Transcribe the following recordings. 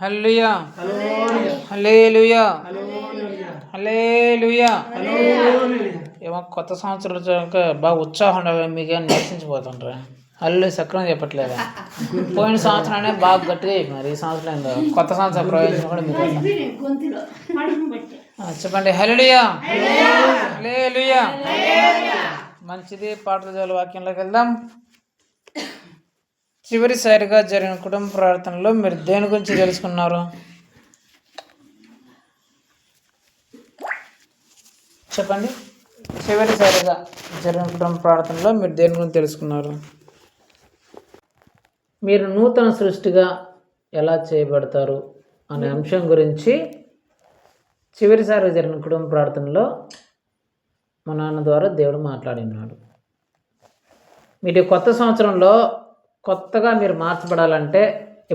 హల్లెలూయా హల్లెలూయా హల్లెలూయా. ఏమో కొత్త సంవత్సరం వచ్చాక బాగా ఉత్సాహం మీకు నిరసించిపోతుంటారా? అల్లు సక్రమం చెప్పట్లేదా? పోయిన సంవత్సరాన్ని బాగా గట్టిగా చెప్పినారు, ఈ సంవత్సరం ఏందో కొత్త సంవత్సరం ప్రయోజనం కూడా మీకు చెప్పండి. హల్లెలూయా హల్లెలూయా. మంచిది. పాటల వాక్యంలోకి వెళ్దాం. చివరిసారిగా జరిగిన కుటుంబ ప్రార్థనలో మీరు దేని గురించి తెలుసుకున్నారు? చెప్పండి. చివరిసారిగా జరిగిన కుటుంబ ప్రార్థనలో మీరు దేని గురించి తెలుసుకున్నారు? మీరు నూతన సృష్టిగా ఎలా చేయబడతారు అనే అంశం గురించి చివరిసారిగా జరిగిన కుటుంబ ప్రార్థనలో మా నాన్న ద్వారా దేవుడు మాట్లాడినాడు. మీరు కొత్త సంవత్సరంలో కొత్తగా మీరు మార్చబడాలంటే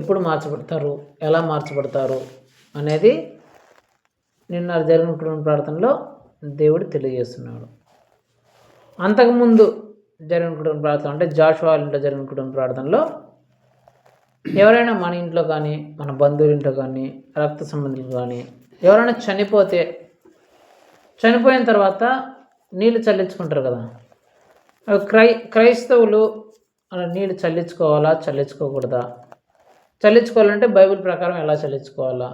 ఎప్పుడు మార్చబడతారు, ఎలా మార్చబడతారు అనేది నిన్న జరిగిన కుటుంబ ప్రార్థనలో దేవుడు తెలియజేస్తున్నాడు. అంతకుముందు జరిగిన కుటుంబ ప్రార్థన అంటే జాషువా ఇంట్లో జరిగిన కుటుంబ ప్రార్థనలో ఎవరైనా మన ఇంట్లో కానీ మన బంధువుల ఇంట్లో కానీ రక్త సంబంధులు కానీ ఎవరైనా చనిపోయిన తర్వాత నీళ్ళు చల్లించుకుంటారు కదా, క్రైస్తవులు అలా నీళ్ళు చల్లించుకోవాలా చల్లించుకోకూడదా, చల్లించుకోవాలంటే బైబిల్ ప్రకారం ఎలా చల్లించుకోవాలా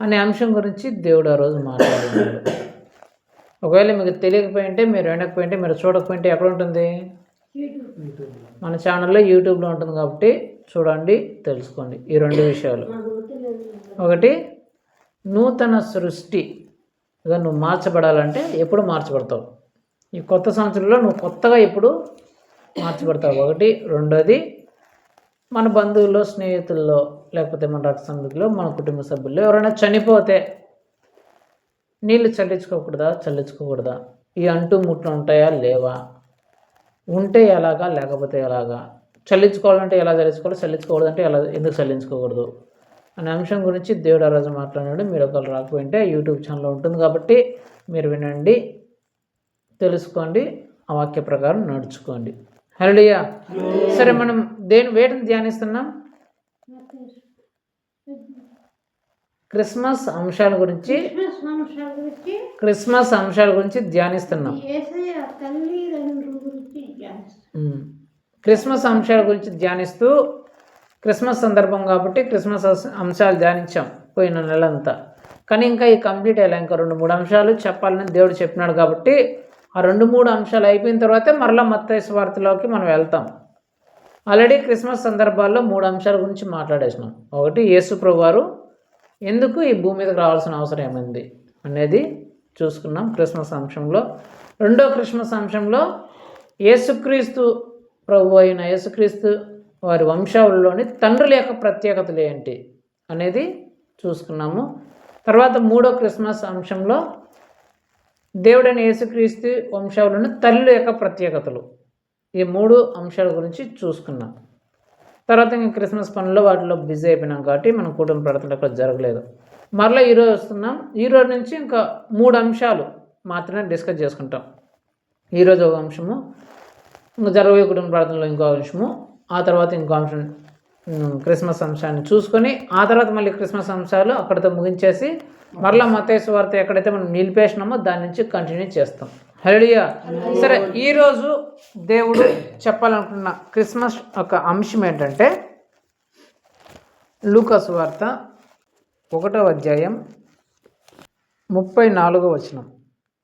అనే అంశం గురించి దేవుడు ఆ రోజు మాట్లాడుతున్నాడు. ఒకవేళ మీకు తెలియకపోయింటే, మీరు వినకపోయింటే, మీరు చూడకపోయింటే ఎక్కడ ఉంటుంది? మన ఛానల్లో యూట్యూబ్లో ఉంటుంది కాబట్టి చూడండి, తెలుసుకోండి ఈ రెండు విషయాలు. ఒకటి, నూతన సృష్టిగా నువ్వు మార్చబడాలంటే ఎప్పుడు మార్చబడతావు? ఈ కొత్త సంవత్సరంలో నువ్వు కొత్తగా ఎప్పుడు మార్చబడతావు? ఒకటి. రెండోది, మన బంధువుల్లో, స్నేహితుల్లో, లేకపోతే మన రక్త సంబంధికుల్లో, మన కుటుంబ సభ్యుల్లో ఎవరైనా చనిపోతే నీళ్ళు చల్లించుకోకూడదా చల్లించుకోకూడదా? ఈ అంటు ముట్లు ఉంటాయా లేవా? ఉంటే ఎలాగా, లేకపోతే ఎలాగా? చల్లించుకోవాలంటే ఎలా చల్లించుకోవాలి, చల్లించుకోకూడదంటే ఎలా, ఎందుకు చల్లించుకోకూడదు అనే అంశం గురించి దేవుడు ఆ రోజు మాట్లాడినాడు. మీరు ఒకళ్ళు రాకపోయింటే యూట్యూబ్ ఛానల్లో ఉంటుంది కాబట్టి మీరు వినండి, తెలుసుకోండి, ఆ వాక్య ప్రకారం నడుచుకోండి. హల్లెలూయా. సరే, మనం వేటిని ధ్యానిస్తున్నాం? క్రిస్మస్ అంశాల గురించి ధ్యానిస్తున్నాం. క్రిస్మస్ అంశాల గురించి ధ్యానిస్తూ, క్రిస్మస్ సందర్భం కాబట్టి క్రిస్మస్ అంశాలు ధ్యానించాం పోయిన నెలంతా. కానీ ఇంకా ఈ కంప్లీట్ అయ్యా, ఇంకా 2-3 అంశాలు చెప్పాలని దేవుడు చెప్పినాడు కాబట్టి ఆ 2-3 అంశాలు అయిపోయిన తర్వాతే మరలా మత్తయి సువార్తలోకి మనం వెళ్తాం. ఆల్రెడీ క్రిస్మస్ సందర్భాల్లో 3 అంశాల గురించి మాట్లాడేసినాం. ఒకటి, యేసు ప్రభువారు ఎందుకు ఈ భూమి మీదకి రావాల్సిన అవసరం ఏమైంది అనేది చూసుకున్నాం క్రిస్మస్ అంశంలో. రెండో క్రిస్మస్ అంశంలో యేసుక్రీస్తు ప్రభు అయిన యేసుక్రీస్తు వారి వంశావళిలోని తండ్రుల యొక్క ప్రత్యేకతలు ఏంటి అనేది చూసుకున్నాము. తర్వాత మూడో క్రిస్మస్ అంశంలో దేవుడైన యేసుక్రీస్తు వంశావళిలోని తల్లుల యొక్క ప్రత్యేకతలు, ఈ 3 అంశాల గురించి చూసుకున్నాం. తర్వాత ఇంకా క్రిస్మస్ పనుల్లో వాటిలో బిజీ అయిపోయినాం కాబట్టి మనం కుటుంబ ప్రార్థనలు అక్కడ జరగలేదు. మరలా ఈరోజు వస్తున్నాం. ఈరోజు నుంచి ఇంకా 3 అంశాలు మాత్రమే డిస్కస్ చేసుకుంటాం. ఈరోజు ఒక అంశము, ఇంకా జరగబోయే కుటుంబ ప్రార్థనలో ఇంకో అంశము, ఆ తర్వాత ఇంకో అంశం క్రిస్మస్ అంశాన్ని చూసుకొని ఆ తర్వాత మళ్ళీ క్రిస్మస్ అంశాలు అక్కడితో ముగించేసి మరలా మత్తయి సువార్త ఎక్కడైతే మనం నిలిపేసినామో దాని నుంచి కంటిన్యూ చేస్తాం. హల్లెలూయా. సరే, ఈరోజు దేవుడు చెప్పాలనుకున్న క్రిస్మస్ ఒక అంశం ఏంటంటే లూకా సువార్త 1వ అధ్యాయం 34వ వచనం.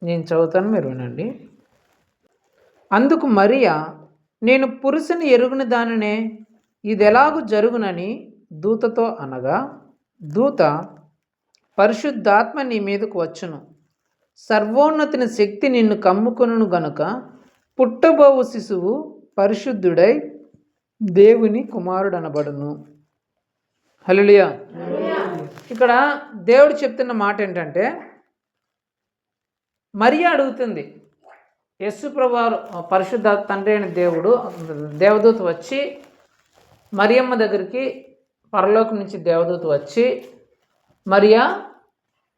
నేను చదువుతాను, మీరు వినండి. అందుకు మరియా, నేను పురుషుని ఎరుగుని దానినే, ఇది ఎలాగూ జరుగునని దూతతో అనగా, దూత, పరిశుద్ధాత్మ నీ మీదకు వచ్చును, సర్వోన్నతిని శక్తి నిన్ను కమ్ముకొనును గనుక పుట్టబోవు శిశువు పరిశుద్ధుడై దేవుని కుమారుడనబడును. హల్లెలూయా. ఇక్కడ దేవుడు చెప్తున్న మాట ఏంటంటే, మరియా అడుగుతుంది, యేసు ప్రభువారు పరిశుద్ధ తండ్రి అయిన దేవుడు దేవదూత వచ్చి మరియమ్మ దగ్గరికి, పరలోకం నుంచి దేవదూత వచ్చి, మరియా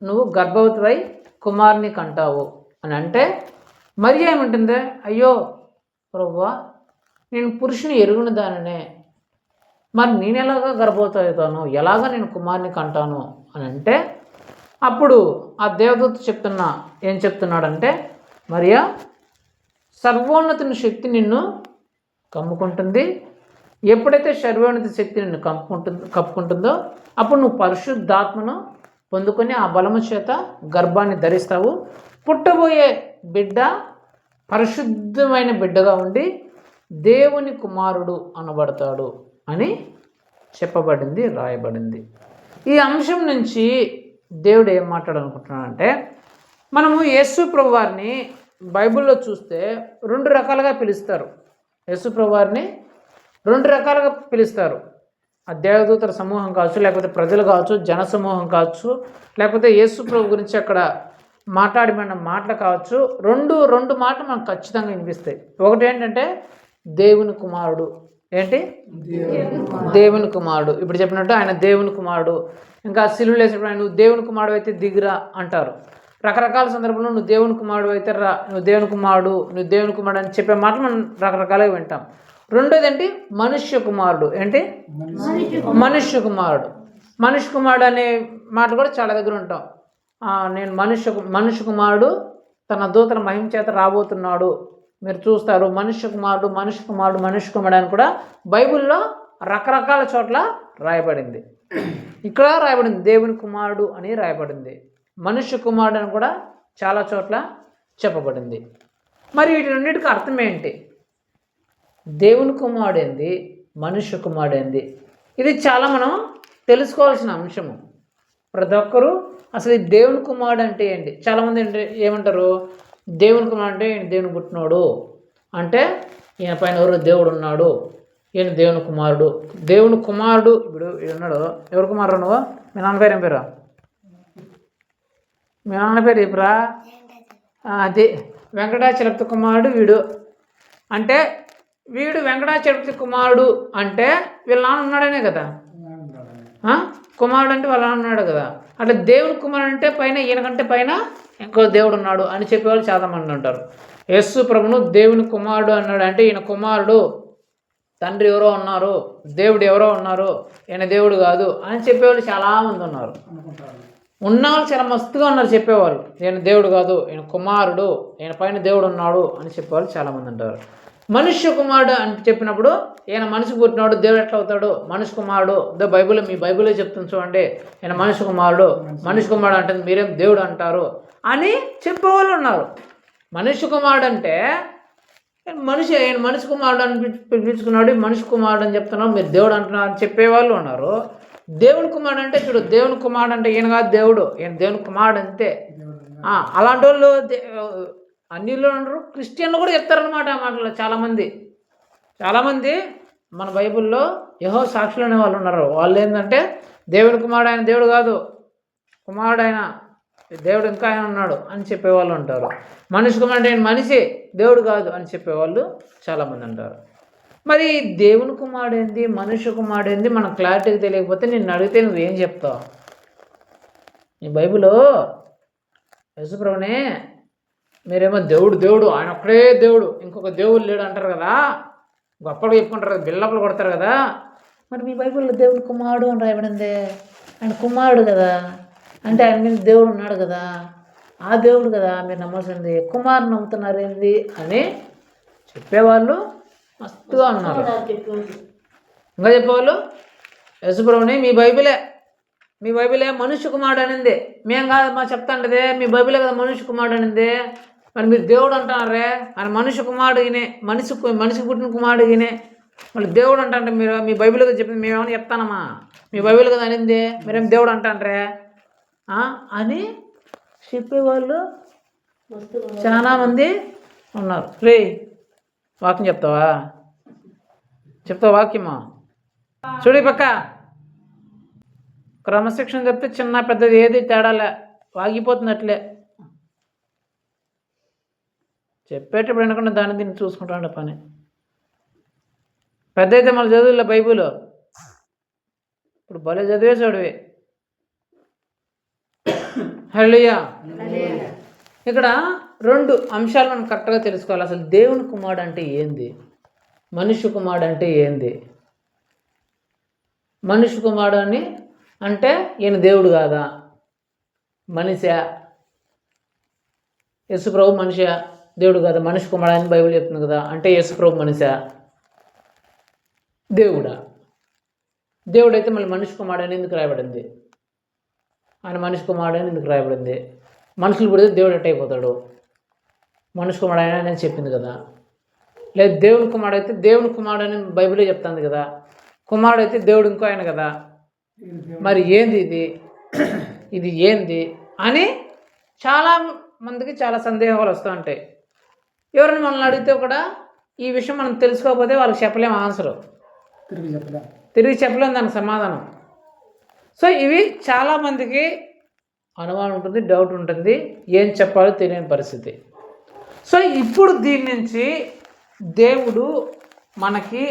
నువ్వు గర్భవతివై కుమారుని కంటావు అని అంటే, మరియా ఏమంటుంది? అయ్యో ప్రభువా, నేను పురుషుని ఎరుగుని దానినే, మరి నేను ఎలాగా గర్భవతి అవుతాను, ఎలాగ నేను కుమారుని కంటాను అని అంటే అప్పుడు ఆ దేవదూత ఏం చెప్తున్నాడంటే, మరియా సర్వోన్నతుని శక్తి నిన్ను కమ్ముకుంటుంది. ఎప్పుడైతే సర్వోన్నత శక్తి నిన్ను కప్పుకుంటుందో అప్పుడు నువ్వు పరిశుద్ధాత్మను పొందుకొని ఆ బలము చేత గర్భాన్ని ధరిస్తావు. పుట్టబోయే బిడ్డ పరిశుద్ధమైన బిడ్డగా ఉండి దేవుని కుమారుడు అనబడతాడు అని చెప్పబడింది, రాయబడింది. ఈ అంశం నుంచి దేవుడు ఏం మాట్లాడాలనుకుంటున్నాడంటే, మనము యేసు ప్రభు వారిని బైబిల్లో చూస్తే 2 రకాలుగా పిలుస్తారు. యేసు ప్రభు వారిని 2 రకాలుగా పిలుస్తారు. ఆ దేవదూతల సమూహం కావచ్చు, లేకపోతే ప్రజలు కావచ్చు, జన సమూహం కావచ్చు, లేకపోతే యేసు ప్రభు గురించి అక్కడ మాట్లాడిన మాటలు కావచ్చు. రెండు మాటలు మనకు ఖచ్చితంగా వినిపిస్తాయి. ఒకటి ఏంటంటే దేవుని కుమారుడు. ఏంటి? దేవుని కుమారుడు. ఇప్పుడు చెప్పినట్టు ఆయన దేవుని కుమారుడు. ఇంకా సిలువలో వేసినప్పుడు నువ్వు దేవుని కుమారుడు అయితే దిగురా అంటారు. రకరకాల సందర్భంలో నువ్వు దేవుని కుమారుడు అయితే రా, నువ్వు దేవుని కుమారుడు, నువ్వు దేవుని కుమారుడు అని చెప్పే మాటలు మనం రకరకాలుగా వింటాం. రెండోది ఏంటి? మనుష్య కుమారుడు. ఏంటి? మనుష్య కుమారుడు. మనుష్య కుమారుడు అనే మాట కూడా చాలా దగ్గర ఉంటాం. నేను మనుష్య కుమారుడు తన దూతల మహిమ చేత రాబోతున్నాడు, మీరు చూస్తారు. మనుష్య కుమారుడు అని కూడా బైబిల్లో రకరకాల చోట్ల రాయబడింది. ఇక్కడ రాయబడింది దేవుని కుమారుడు అని రాయబడింది. మనుష్య కుమారుడు అని కూడా చాలా చోట్ల చెప్పబడింది. మరి వీటి రెండింటికి అర్థం ఏంటి? దేవుని కుమారుడు ఏంది, మనుష్య కుమారుడు ఏంది? ఇది చాలా మనం తెలుసుకోవాల్సిన అంశము. ప్రతి ఒక్కరూ అసలు ఈ దేవుని కుమారుడు అంటే ఏంటి? చాలామంది ఏమంటారు, దేవుని కుమారుడు అంటే ఈయన దేవుని పుట్టినోడు, అంటే ఈయన పైన ఎవరో దేవుడు ఉన్నాడు, ఈయన దేవుని కుమారుడు. దేవుని కుమారుడు ఇప్పుడు ఉన్నాడు. ఎవరు కుమారుడు నువ్వు? మీ నాన్న పేరు ఏం పేరు? మీ నాన్న పేరు ఏపురా? అది వెంకటాచలపతి కుమారుడు వీడు. అంటే వీడు వెంకటాచలపతి కుమారుడు అంటే వీళ్ళ నాన్న ఉన్నాడనే కదా. కుమారుడు అంటే వాళ్ళ నాన్న ఉన్నాడు కదా. అట్లా దేవుని కుమారుడు అంటే పైన ఈయనకంటే పైన ఇంకో దేవుడు ఉన్నాడు అని చెప్పేవాళ్ళు చాలామంది ఉంటారు. యేసు ప్రభును దేవుని కుమారుడు అన్నాడు అంటే ఈయన కుమారుడు, తండ్రి ఎవరో ఉన్నారు, దేవుడు ఎవరో ఉన్నారు, ఈయన దేవుడు కాదు అని చెప్పేవాళ్ళు చాలామంది ఉన్నారు. ఉన్నవాళ్ళు చాలా మస్తుగా ఉన్నారు చెప్పేవాళ్ళు. ఈయన దేవుడు కాదు, ఈయన కుమారుడు, ఈయన పైన దేవుడు ఉన్నాడు అని చెప్పేవాళ్ళు చాలామంది ఉంటారు. మనుష్య కుమారుడు అని చెప్పినప్పుడు ఈయన మనిషి పుట్టినాడు, దేవుడు ఎట్లా అవుతాడు? మనిషి కుమారుడు. మీ బైబిల్లో చెప్తుంది చూడండి, ఈయన మనిషి కుమారుడు అంటే మీరేం దేవుడు అంటారు అని చెప్పేవాళ్ళు ఉన్నారు. మనిషి కుమారుడు అంటే ఈయన మనిషి కుమారుడు అని పిలుచుకున్నాడు, మనిషి కుమారుడు అని చెప్తున్నాడు, మీరు దేవుడు అంటున్నారు అని చెప్పేవాళ్ళు ఉన్నారు. దేవుని కుమారుడు అంటే చూడు, దేవుని కుమారుడు అంటే ఈయన కాదు దేవుడు, ఈయన దేవుని కుమారుడు అంతే. అలాంటి వాళ్ళు అన్నిళ్ళు ఉండరు, క్రిస్టియన్లు కూడా చెప్తారనమాట ఆ మాటలు. చాలామంది మన బైబిల్లో యెహోవా సాక్షులు అనే వాళ్ళు ఉన్నారు. వాళ్ళు ఏంటంటే దేవుని కుమారుడు ఆయన దేవుడు కాదు, కుమారుడు ఆయన దేవుడు ఇంకా ఆయన ఉన్నాడు అని చెప్పేవాళ్ళు ఉంటారు. మనిషి కుమారుడు ఆయన మనిషి, దేవుడు కాదు అని చెప్పేవాళ్ళు చాలామంది ఉంటారు. మరి దేవుని కుమారుడు ఏంది, మనుష్య కుమారుడు ఏంది మనకు క్లారిటీగా తెలియకపోతే నిన్ను అడిగితే నువ్వేం చెప్తావు? నీ బైబిల్లో యేసుప్రభునే మీరేమో దేవుడు ఆయన ఒక్కడే దేవుడు, ఇంకొక దేవుడు లేడు అంటారు కదా, గొప్పలు చెప్పుకుంటారు కదా, బిల్లపులు కొడతారు కదా. మరి మీ బైబిల్లో దేవుని కుమారుడు అని రాయబడిందే, ఆయన కుమారుడు కదా, అంటే ఆయన మీద దేవుడు ఉన్నాడు కదా, ఆ దేవుడు కదా మీరు నమ్మాల్సింది, కుమారుని నమ్ముతున్నారు ఏంది అని చెప్పేవాళ్ళు మస్తుగా ఉన్నారు. ఇంకా చెప్పేవాళ్ళు యేసుప్రభుని మీ బైబిలే మనుష్య కుమారుడు అనింది, మేము కాదు మా చెప్తాంటదే, మీ బైబిలే కదా మనుష్య కుమారుడు అనింది, మరి మీరు దేవుడు అంటున్నారే, ఆయన మనుష్య కుమారుడు ఈయనే, మనిషికి పుట్టిన కుమారుడు ఈయనే, మళ్ళీ దేవుడు అంటారంటే మీరు మీ బైబిల్ కదా చెప్పింది, మేమేమైనా చెప్తానమ్మా, మీ బైబిల్ కదా అనింది, మీరేం దేవుడు అంటారే అని చెప్పేవాళ్ళు చాలామంది ఉన్నారు. రే వాక్యం చెప్తావా వాక్యమా? చూడు పక్క క్రమశిక్షణ చెప్తే చిన్న పెద్దది ఏది తేడాలే, వాగిపోతున్నట్లే చెప్పేటప్పుడు అనుకుంటే దాన్ని దీన్ని చూసుకుంటాడు పని. పెద్ద అయితే మళ్ళీ చదువులే బైబిల్, ఇప్పుడు భలే చదివేసాడువి. హల్లెలూయా. ఇక్కడ 2 అంశాలు మనం కరెక్ట్గా తెలుసుకోవాలి. అసలు దేవుని కుమారుడు అంటే ఏంది, మనుష్య కుమారుడు అంటే ఏంది? మనిషి కుమారుడు అని అంటే ఈయన దేవుడు కాదా? మనిషా? యేసుప్రభు మనిషా? దేవుడు కాదా? మనిషి కుమారుడు అని బైబిల్ చెప్తుంది కదా. అంటే యేసుప్రభు మనిషా? దేవుడా? దేవుడైతే మళ్ళీ మనిషి కుమారుడు అని ఎందుకు రాయబడింది? ఆయన మనిషి కుమారుడు అని ఎందుకు రాయబడింది? మనుషులు పుడితే దేవుడు ఎట్ట అయిపోతాడు? మనిషి కుమారుడు ఆయన అని చెప్పింది కదా. లేదు దేవుని కుమారుడు అయితే దేవుని కుమారుడు అని బైబిలే చెప్తుంది కదా. కుమారుడు అయితే దేవుడు ఇంకో ఆయన కదా. మరి ఏంది ఇది? ఇది ఏంది అని చాలా మందికి చాలా సందేహాలు వస్తూ ఉంటాయి. ఎవరైనా మనల్ని అడిగితే కూడా ఈ విషయం మనం తెలుసుకోకపోతే వాళ్ళకి చెప్పలేము ఆన్సరు, తిరిగి చెప్పలేము దానికి సమాధానం. సో ఇవి చాలామందికి అనుమానం ఉంటుంది, డౌట్ ఉంటుంది, ఏం చెప్పాలో తెలియని పరిస్థితి. సో ఇప్పుడు దీని నుంచి దేవుడు మనకి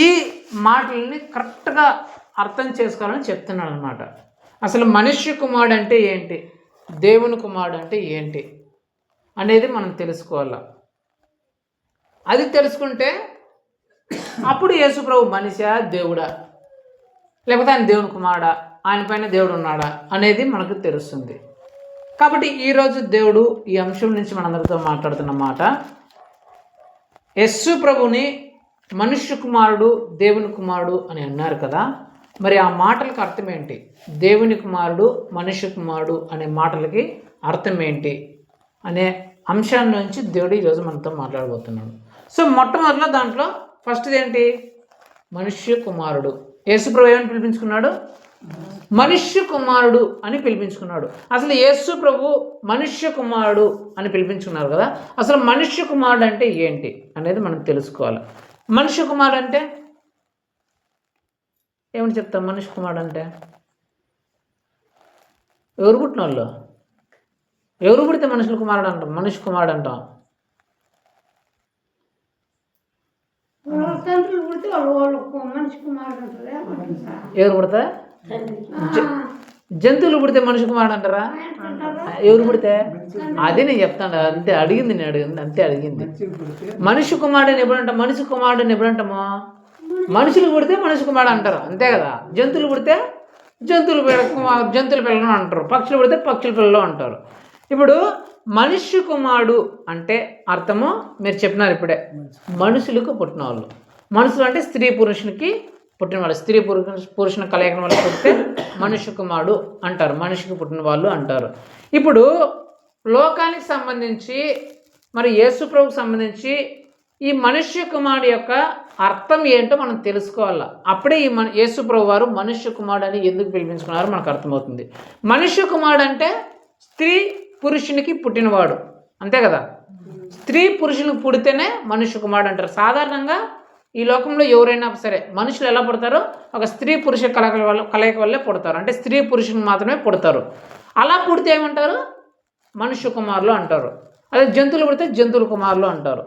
ఈ మాటలని కరెక్ట్గా అర్థం చేసుకోవాలని చెప్తున్నాడు అనమాట. అసలు మనుష్య కుమారుడు అంటే ఏంటి, దేవుని కుమారుడు అంటే ఏంటి అనేది మనం తెలుసుకోవాలి. అది తెలుసుకుంటే అప్పుడు యేసుప్రభు మనిషా దేవుడా, లేకపోతే ఆయన దేవుని కుమారుడా, ఆయన పైన దేవుడు ఉన్నాడా అనేది మనకు తెలుస్తుంది. కాబట్టి ఈరోజు దేవుడు ఈ అంశం నుంచి మనందరితో మాట్లాడుతున్న మాట, యేసు ప్రభుని మనుష్య కుమారుడు దేవుని కుమారుడు అని అన్నారు కదా. మరి ఆ మాటలకు అర్థం ఏంటి? దేవుని కుమారుడు మనుష్య కుమారుడు అనే మాటలకి అర్థం ఏంటి అనే అంశాల నుంచి దేవుడు ఈరోజు మనతో మాట్లాడబోతున్నాడు. సో మొట్టమొదటిలో దాంట్లో ఫస్ట్ది ఏంటి? మనుష్య కుమారుడు. యేసు ప్రభు ఏమని పిలిపించుకున్నాడు? మనుష్య కుమారుడు అని పిలిపించుకున్నాడు. అసలు యేసు ప్రభు మనుష్య కుమారుడు అని పిలిపించుకున్నారు కదా. అసలు మనుష్య కుమారుడు అంటే ఏంటి అనేది మనం తెలుసుకోవాలి. మనుష్య కుమారుడు అంటే ఏమని చెప్తాం? మనుష్య కుమారుడు అంటే ఎవరు పుట్టిన వాళ్ళు? ఎవరు పుడితే మనుషుల కుమారుడు అంటాం, మనుష్య కుమారుడు అంటాం? ఎవరు పుడతా? జంతువులు పుడితే మనిషి కుమారుడు అంటారా? ఎవరు పుడితే? అదే నేను చెప్తాను, అంతే అడిగింది, అంతే అడిగింది. మనిషి కుమారుడు ఎప్పుడంటాం? మనిషి కుమారుడు ఎప్పుడంటామో? మనుషులు పుడితే మనిషి కుమారుడు అంటారు, అంతే కదా. జంతువులు పుడితే జంతువుల పిల్లలు అంటారు, పక్షులు పుడితే పక్షుల పిల్లలు అంటారు. ఇప్పుడు మనిషి కుమారుడు అంటే అర్థము మీరు చెప్పినారు ఇప్పుడే, మనుషులకు పుట్టిన వాళ్ళు. మనుషులు అంటే స్త్రీ పురుషునికి పుట్టిన వాళ్ళు, స్త్రీ పురుషుని కలయిక వల్ల పుడితే మనుష్య కుమారుడు అంటారు, మనిషికి పుట్టిన వాళ్ళు అంటారు. ఇప్పుడు లోకానికి సంబంధించి మరి యేసు ప్రభువుకి సంబంధించి ఈ మనుష్య కుమారుడు యొక్క అర్థం ఏంటో మనం తెలుసుకోవాలి. అప్పుడే ఈ యేసు ప్రభు వారు మనుష్య కుమారుడు అని ఎందుకు పిలిపించుకున్నారో మనకు అర్థమవుతుంది. మనుష్య కుమారుడు అంటే స్త్రీ పురుషునికి పుట్టినవాడు, అంతే కదా. స్త్రీ పురుషునికి పుడితేనే మనుష్య కుమారుడు అంటారు. సాధారణంగా ఈ లోకంలో ఎవరైనా సరే మనుషులు ఎలా పుడతారో ఒక స్త్రీ పురుష కలయిక వల్లే పుడతారు, అంటే స్త్రీ పురుషునికి మాత్రమే పుడతారు. అలా పుడితే ఏమంటారు? మనుష్య కుమారులు అంటారు. అదే జంతువులు పుడితే జంతువుల కుమారులు అంటారు,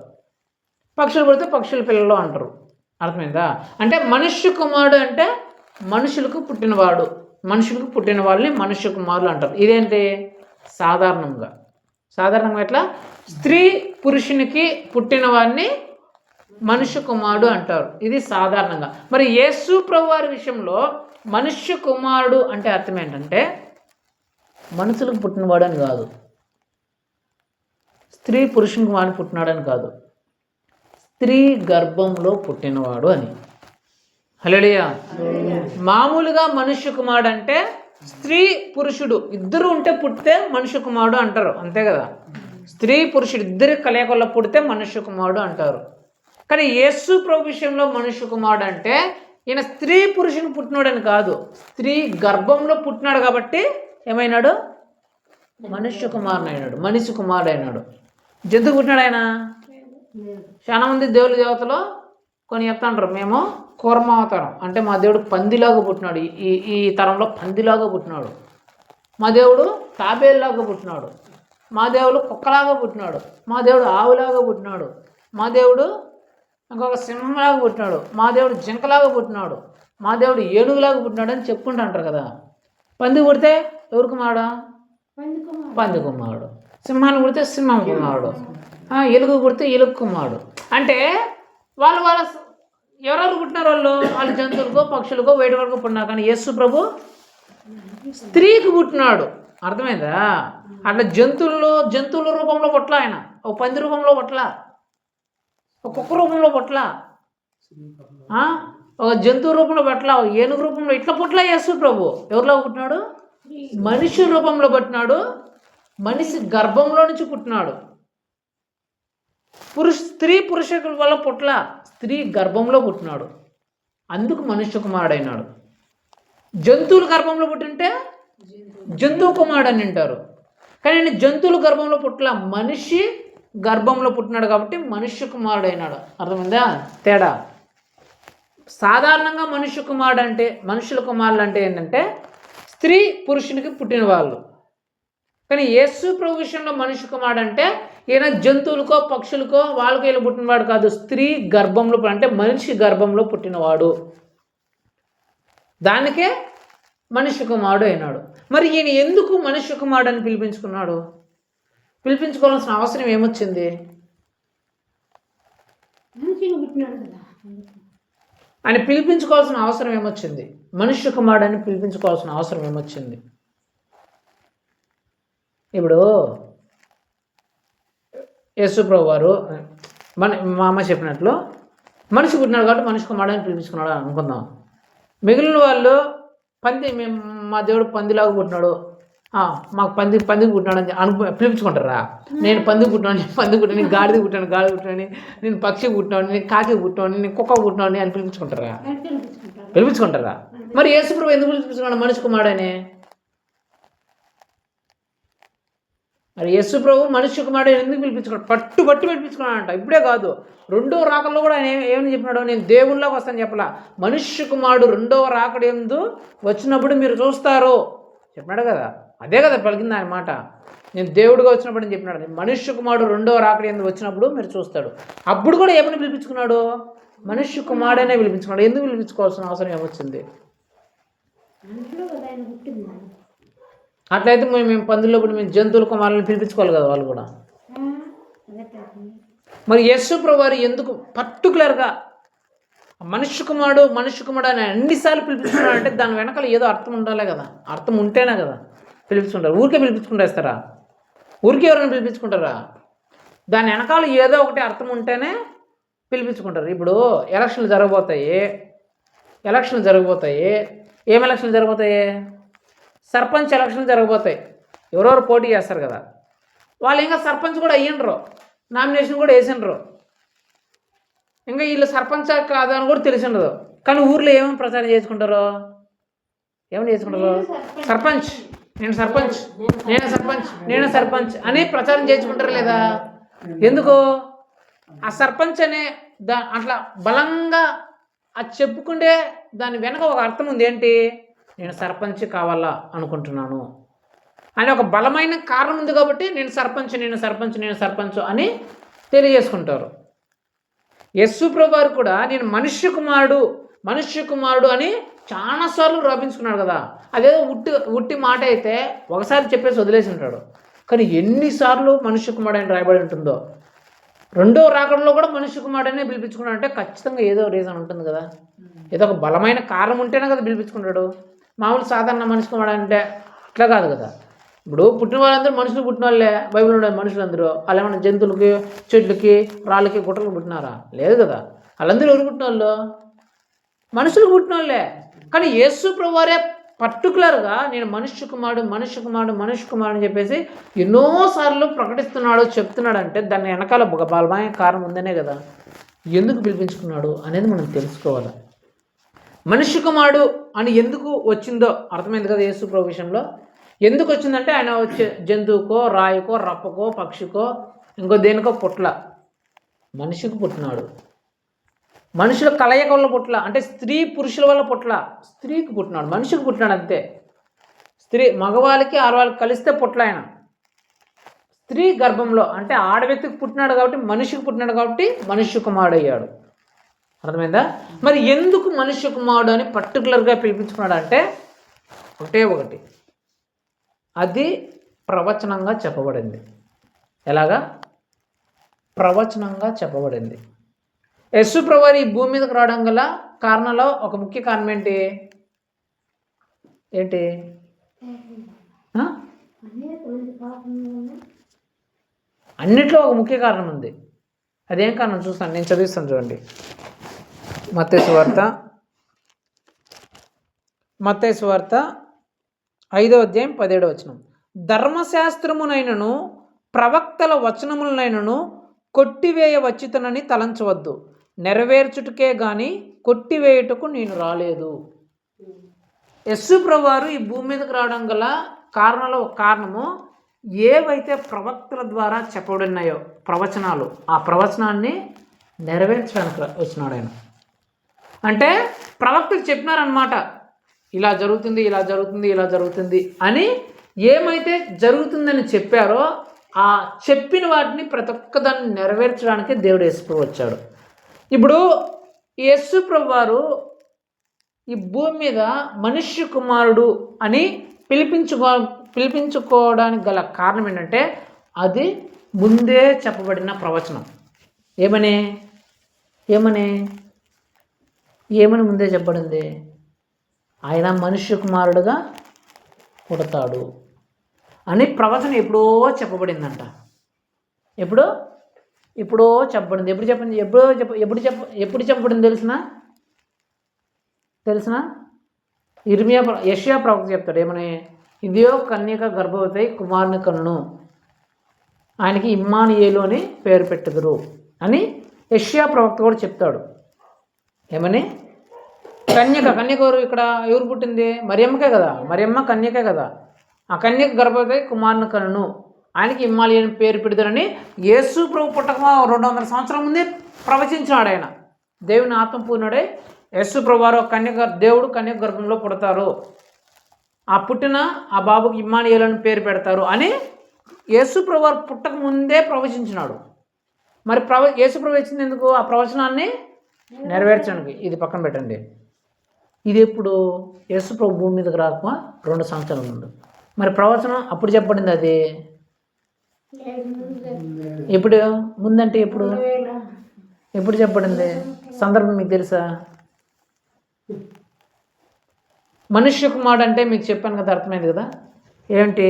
పక్షులు పుడితే పక్షుల పిల్లలు అంటారు. అర్థమైందా? అంటే మనుష్య కుమారుడు అంటే మనుషులకు పుట్టినవాడు, మనుషులకు పుట్టిన వాళ్ళని మనుష్య కుమారులు అంటారు. ఇదేంటి? సాధారణంగా ఎట్లా? స్త్రీ పురుషునికి పుట్టిన వాడిని మనుష్య కుమారుడు అంటారు, ఇది సాధారణంగా. మరి యేసు ప్రభు వారి విషయంలో మనుష్య కుమారుడు అంటే అర్థం ఏంటంటే మనుషులకు పుట్టినవాడు అని కాదు, స్త్రీ పురుషునికి వాడిని పుట్టినాడని కాదు, స్త్రీ గర్భంలో పుట్టినవాడు అని. హల్లెలూయా. మామూలుగా మనుష్య కుమారుడు అంటే స్త్రీ పురుషుడు ఇద్దరు ఉంటే పుట్టితే మనుష్య కుమారుడు అంటారు, అంతే కదా. స్త్రీ పురుషుడు ఇద్దరి కలయికల్లో పుడితే మనుష్య కుమారుడు అంటారు. కానీ యేసు ప్రభు విషయంలో మనుష్య కుమారుడు అంటే ఈయన స్త్రీ పురుషుని పుట్టినాడని కాదు, స్త్రీ గర్భంలో పుట్టినాడు కాబట్టి ఏమైనాడు? మనుష్య కుమారుడు అయినాడు, మనిషి కుమారుడు అయినాడు. జంతువు పుట్టినాడు ఆయన? చాలా మంది దేవుళ్ళ దేవతలో కొన్ని చెప్తాంటారు, మేము కూర్మావతారం అంటే మా దేవుడు పందిలాగా పుట్టినాడు, ఈ తరంలో పందిలాగా పుట్టినాడు, మా దేవుడు తాబేలులాగా పుట్టినాడు, మా దేవుడు కుక్కలాగా పుట్టినాడు, మా దేవుడు ఆవులాగా పుట్టినాడు, మా దేవుడు ఇంకొక సింహంలాగా పుట్టినాడు, మా దేవుడు జింకలాగా పుట్టినాడు, మా దేవుడు ఏనుగులాగా పుట్టినాడు అని చెప్పుకుంటూ అంటారు కదా. పంది పుడితే ఎవరు కుమారుడు? పంది కుమారుడు. సింహాన్ని పుడితే సింహం కుమారుడు, ఎలుగు పుడితే ఎలుగు కుమారుడు. అంటే వాళ్ళ ఎవరెవరు పుట్టినారు వాళ్ళు జంతువులకో పక్షులకో వేడి వరకు పుట్టినారు. కానీ యేసు ప్రభు స్త్రీకి పుట్టినాడు. అర్థమైందా? అట్లా జంతువుల రూపంలో పుట్ల ఆయన, ఒక పంది రూపంలో పుట్ల, ఒక కుక్క రూపంలో పుట్ల, ఒక జంతువు రూపంలో పుట్ల, ఒక ఏనుగు రూపంలో ఇట్లా పుట్ల యేసు ప్రభు ఎవరిలో పుట్టినాడు? మనిషి రూపంలో పుట్టినాడు. మనిషి గర్భంలో నుంచి పుట్టినాడు. స్త్రీ పురుషుల వల్ల పుట్ల, స్త్రీ గర్భంలో పుట్టినాడు. అందుకు మనుష్య కుమారుడైనాడు. జంతువుల గర్భంలో పుట్టింటే జంతువు కుమారుడు అని అంటారు. కానీ ఆయన జంతువుల గర్భంలో పుట్ల, మనిషి గర్భంలో పుట్టినాడు కాబట్టి మనుష్య కుమారుడైనాడు. అర్థమైందా తేడా? సాధారణంగా మనుష్య కుమారుడు అంటే, మనుషుల కుమారులు అంటే ఏంటంటే స్త్రీ పురుషునికి పుట్టిన వాళ్ళు. కానీ యేసు ప్రభు విషయంలో మనుష్య కుమారుడు అంటే ఈయన జంతువులకో పక్షులకో వాళ్ళకి వీళ్ళు పుట్టినవాడు కాదు, స్త్రీ గర్భంలో అంటే మనిషి గర్భంలో పుట్టినవాడు. దానికే మనుష్య కుమారుడు అయినాడు. మరి ఈయన ఎందుకు మనుష్య కుమారుడు అని పిలిపించుకున్నాడు? పిలిపించుకోవాల్సిన అవసరం ఏమొచ్చింది? ఆయన పిలిపించుకోవాల్సిన అవసరం ఏమొచ్చింది? మనుష్య కుమారుడు అని పిలిపించుకోవాల్సిన అవసరం ఏమొచ్చింది? ఇప్పుడు యేసు ప్రభు వారు మా అమ్మ చెప్పినట్లు మనిషి పుట్టినాడు కాబట్టి మనిషి కుమారుడు అని పిలిపించుకున్నాడు అనుకుందాం. మిగిలిన వాళ్ళు మా దేవుడు పందిలాగా పుట్టినాడు, మాకు పందికి పుట్టినాడు అని పిలిపించుకుంటారా? నేను పందికి పుట్టినాను, నేను గాడిది పుట్టాను, నేను పక్షి పుట్టినాడు, నేను కాకి పుట్టినాడు, నేను కుక్క పుట్టినాడు అని పిలిపించుకుంటారా? మరి యేసు ప్రభు ఎందుకు పిలిపించుకున్నాడు మనిషి కుమారుడని? మరి యేసు ప్రభు మనుష్య కుమారుడు ఎందుకు పిలిపించుకున్నాడు? పట్టుబట్టి పిలిపించుకున్నాడంట. ఇప్పుడే కాదు, రెండో రాకల్లో కూడా ఆయన ఏమని చెప్పినాడు? నేను దేవుళ్ళకి వస్తాను చెప్పలా. మనుష్య కుమారుడు రెండవ రాకడ యందు వచ్చినప్పుడు మీరు చూస్తారు చెప్పినాడు కదా. అదే కదా పలికింది ఆయన మాట. నేను దేవుడిగా వచ్చినప్పుడు అని చెప్పినాడు. మనుష్య కుమారుడు రెండవ రాకడ యందు వచ్చినప్పుడు మీరు చూస్తాడు. అప్పుడు కూడా ఏమని పిలిపించుకున్నాడు? మనుష్య కుమారుడనే పిలిపించుకున్నాడు. ఎందుకు పిలిపించుకోవాల్సిన అవసరం ఏమొచ్చింది? అట్లయితే మేము పందుల్లో కూడా మేము జంతువుల కుమారులను పిలిపించుకోవాలి కదా వాళ్ళు కూడా. మరి యేసు ప్రభు వారు ఎందుకు పర్టికులర్గా మనుష్య కుమారుడు అని అన్నిసార్లు పిలిపించుకున్నాడు అంటే దాని వెనకాల ఏదో అర్థం ఉండాలి కదా. అర్థం ఉంటేనే కదా పిలిపించుకుంటారు. ఊరికే పిలిపించుకుంటేస్తారా? ఊరికే ఎవరైనా పిలిపించుకుంటారా? దాని వెనకాల ఏదో ఒకటి అర్థం ఉంటేనే పిలిపించుకుంటారు. ఇప్పుడు ఎలక్షన్లు జరగబోతాయి. ఏం ఎలక్షన్లు జరగబోతాయి? సర్పంచ్ ఎలక్షన్లు జరగబోతాయి. ఎవరెవరు పోటీ చేస్తారు కదా. వాళ్ళు ఇంకా సర్పంచ్ కూడా అయ్యిండ్రు, నామినేషన్ కూడా వేసిండ్రు. ఇంకా వీళ్ళు సర్పంచ్ కాదు అని కూడా తెలిసిండదు. కానీ ఊర్లో ఏమేమి ప్రచారం చేసుకుంటారు? సర్పంచ్, నేను సర్పంచ్ అని ప్రచారం చేసుకుంటారు లేదా? ఎందుకు? ఆ సర్పంచ్ అనే అట్లా బలంగా అది చెప్పుకుంటే దాని వెనక ఒక అర్థం ఉంది. ఏంటి? నేను సర్పంచ్ కావాలా అనుకుంటున్నాను అని ఒక బలమైన కారణం ఉంది కాబట్టి నేను సర్పంచ్ అని తెలియజేసుకుంటారు. యేసు ప్రభు వారు కూడా నేను మనుష్య కుమారుడు అని చాలాసార్లు రాపించుకున్నాడు కదా. అదేదో ఉట్టి మాట అయితే ఒకసారి చెప్పేసి వదిలేసి ఉంటాడు. కానీ ఎన్నిసార్లు మనుష్య కుమారుడు అని రాయబడి ఉంటుందో. రెండో రాకడలో కూడా మనుష్య కుమారుడనే పిలిపించుకున్నాడు అంటే ఖచ్చితంగా ఏదో రీజన్ ఉంటుంది కదా. ఏదో ఒక బలమైన కారణం ఉంటేనే కదా పిలిపించుకుంటాడు. మామూలు సాధారణ మనిషి కుమారుడు అంటే అట్లా కాదు కదా. ఇప్పుడు పుట్టిన వాళ్ళందరూ మనుషులు పుట్టిన వాళ్ళే. బైబిల్ ఉండే మనుషులందరూ వాళ్ళు ఏమన్నా జంతువులకి, చెట్లకి, రాళ్ళకి, గుట్టలకు పుట్టినారా? లేదు కదా. వాళ్ళందరూ ఎవరు పుట్టిన వాళ్ళు? మనుషులు పుట్టిన వాళ్ళే. కానీ యేసు ప్రభువారే పర్టికులర్గా నేను మనుష్య కుమారుడు అని చెప్పేసి ఎన్నోసార్లు ప్రకటిస్తున్నాడు, చెప్తున్నాడు అంటే దాన్ని వెనకాల ఒక బలమైన కారణం ఉందనే కదా. ఎందుకు పిలిపించుకున్నాడు అనేది మనం తెలుసుకోవాలి. మనుష్య కుమారుడు అని ఎందుకు వచ్చిందో అర్థమైంది కదా. యేసు ప్రభు విషయంలో ఎందుకు వచ్చిందంటే ఆయన వచ్చే జంతువుకో, రాయికో, రప్పకో, పక్షికో, ఇంకో దేనికో పుట్ల, మనిషికి పుట్టినాడు. మనుషుల కలయిక వల్ల పుట్ల అంటే స్త్రీ పురుషుల వల్ల పుట్ల, స్త్రీకి పుట్టినాడు, మనిషికి పుట్టినాడు అంతే. స్త్రీ మగవాళ్ళకి ఆడవాళ్ళకి కలిస్తే పుట్ల ఆయన. స్త్రీ గర్భంలో అంటే ఆడవ్యక్తికి పుట్టినాడు కాబట్టి, మనిషికి పుట్టినాడు కాబట్టి మనుష్య కుమారుడు అయ్యాడు. అర్థమైందా? మరి ఎందుకు మనుష్య కుమారుడు అని పర్టికులర్గా పిలిపించుకున్నాడు అంటే ఒకటి, అది ప్రవచనంగా చెప్పబడింది. ఎలాగా? ప్రవచనంగా చెప్పబడింది. యేసు ప్రభువారు ఈ భూమి మీదకి రావడం గల కారణంలో ఒక ముఖ్య కారణం ఏంటి? అన్నిట్లో ఒక ముఖ్య కారణం ఉంది. అదేం కారణం చూస్తాను, నేను చదివిస్తాను చూడండి. మత్తయి సువార్త 5వ అధ్యాయం 17వ వచనం. ధర్మశాస్త్రమునైనను ప్రవక్తల వచనములనైనను కొట్టివేయ వచ్చుతనని తలంచవద్దు, నెరవేర్చుటకే గాని కొట్టివేయుటకు నేను రాలేదు. యేసు ప్రభువారు ఈ భూమి మీదకి రావడం గల కారణంలో ఒక కారణము, ఏవైతే ప్రవక్తల ద్వారా చెప్పబడినాయో ప్రవచనాలు, ఆ ప్రవచనాన్ని నెరవేర్చడానికి వచ్చినాడు ఆయన. అంటే ప్రవక్తలు చెప్పినారనమాట, ఇలా జరుగుతుంది, ఇలా జరుగుతుంది, ఇలా జరుగుతుంది అని. ఏమైతే జరుగుతుందని చెప్పారో ఆ చెప్పిన వాటిని ప్రతి ఒక్కదాన్ని నెరవేర్చడానికి దేవుడు యేసు ప్రభు వచ్చాడు. ఇప్పుడు యేసు ప్రభు వారు ఈ భూమి మీద మనుష్య కుమారుడు అని పిలిపించుకోవడానికి గల కారణం ఏంటంటే, అది ముందే చెప్పబడిన ప్రవచనం. ఏమని ముందే చెప్పబడింది? ఆయన మనుష్య కుమారుడుగా పుడతాడు అని ప్రవచనం ఎప్పుడో చెప్పబడిందంట. ఎప్పుడో చెప్పబడింది. ఎప్పుడు చెప్పబడింది తెలిసిన యెషయా ప్రవక్త చెప్తాడు. ఏమని? ఇదియో కన్యక గర్భవతి కుమారుని కనును, ఆయనకి ఇమ్మానుయేలు అని పేరు పెట్టుదురు అని యెషయా ప్రవక్త కూడా చెప్తాడు. ఏమని? కన్యక ఇక్కడ ఎవరు పుట్టింది? మరియమ్మకే కదా. మరియమ్మ కన్యకే కదా. ఆ కన్యక గర్భవతి కుమారుని కనును, ఆయనకి ఇమ్మానుయేలు పేరు పెడుదురని యేసు ప్రభు పుట్టక 200 సంవత్సరాల ముందే ప్రవచించాడు ఆయన. దేవుని ఆత్మపూర్ణుడై యేసు ప్రభువారు దేవుడు కన్యక గర్భంలో పుడతారు, ఆ పుట్టిన ఆ బాబుకి ఇమ్మానుయేలు అని పేరు పెడతారు అని యేసు ప్రభువారు పుట్టక ముందే ప్రవచించినాడు. మరి యేసు ప్రభు ఇచ్చింది ఎందుకు? ఆ ప్రవచనాన్ని నెరవేర్చడానికి. ఇది పక్కన పెట్టండి. ఇది ఎప్పుడు? యేసు ప్రభు భూమి మీదకి రాక 2 సంవత్సరాల ముందు. మరి ప్రవచనం అప్పుడు చెప్పబడింది. అది ఎప్పుడు? ముందంటే ఎప్పుడు చెప్పబడింది? సందర్భం మీకు తెలుసా? మనుష్య కుమారుడు అంటే మీకు చెప్పాను కదా, అర్థమైంది కదా. ఏంటి?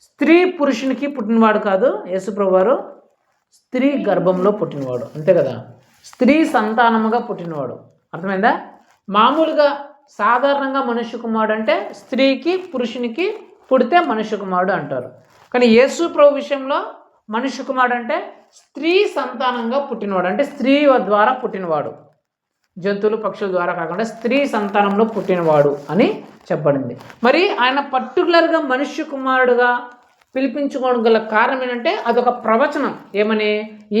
స్త్రీ పురుషునికి పుట్టినవాడు కాదు యేసు ప్రభువారు, స్త్రీ గర్భంలో పుట్టినవాడు, అంతే కదా. స్త్రీ సంతానముగా పుట్టినవాడు, అర్థమైందా? మామూలుగా సాధారణంగా మనుష్య కుమారుడు అంటే స్త్రీకి పురుషునికి పుడితే మనుష్య కుమారుడు అంటారు. కానీ యేసు ప్రభు విషయంలో మనుష్య కుమారుడు అంటే స్త్రీ సంతానంగా పుట్టినవాడు, అంటే స్త్రీ ద్వారా పుట్టినవాడు, జంతువులు పక్షుల ద్వారా కాకుండా స్త్రీ సంతానంలో పుట్టినవాడు అని చెప్పబడింది. మరి ఆయన పర్టికులర్గా మనుష్య కుమారుడుగా పిలిపించుకోవడం గల కారణం ఏంటంటే, అదొక ప్రవచనం. ఏమని?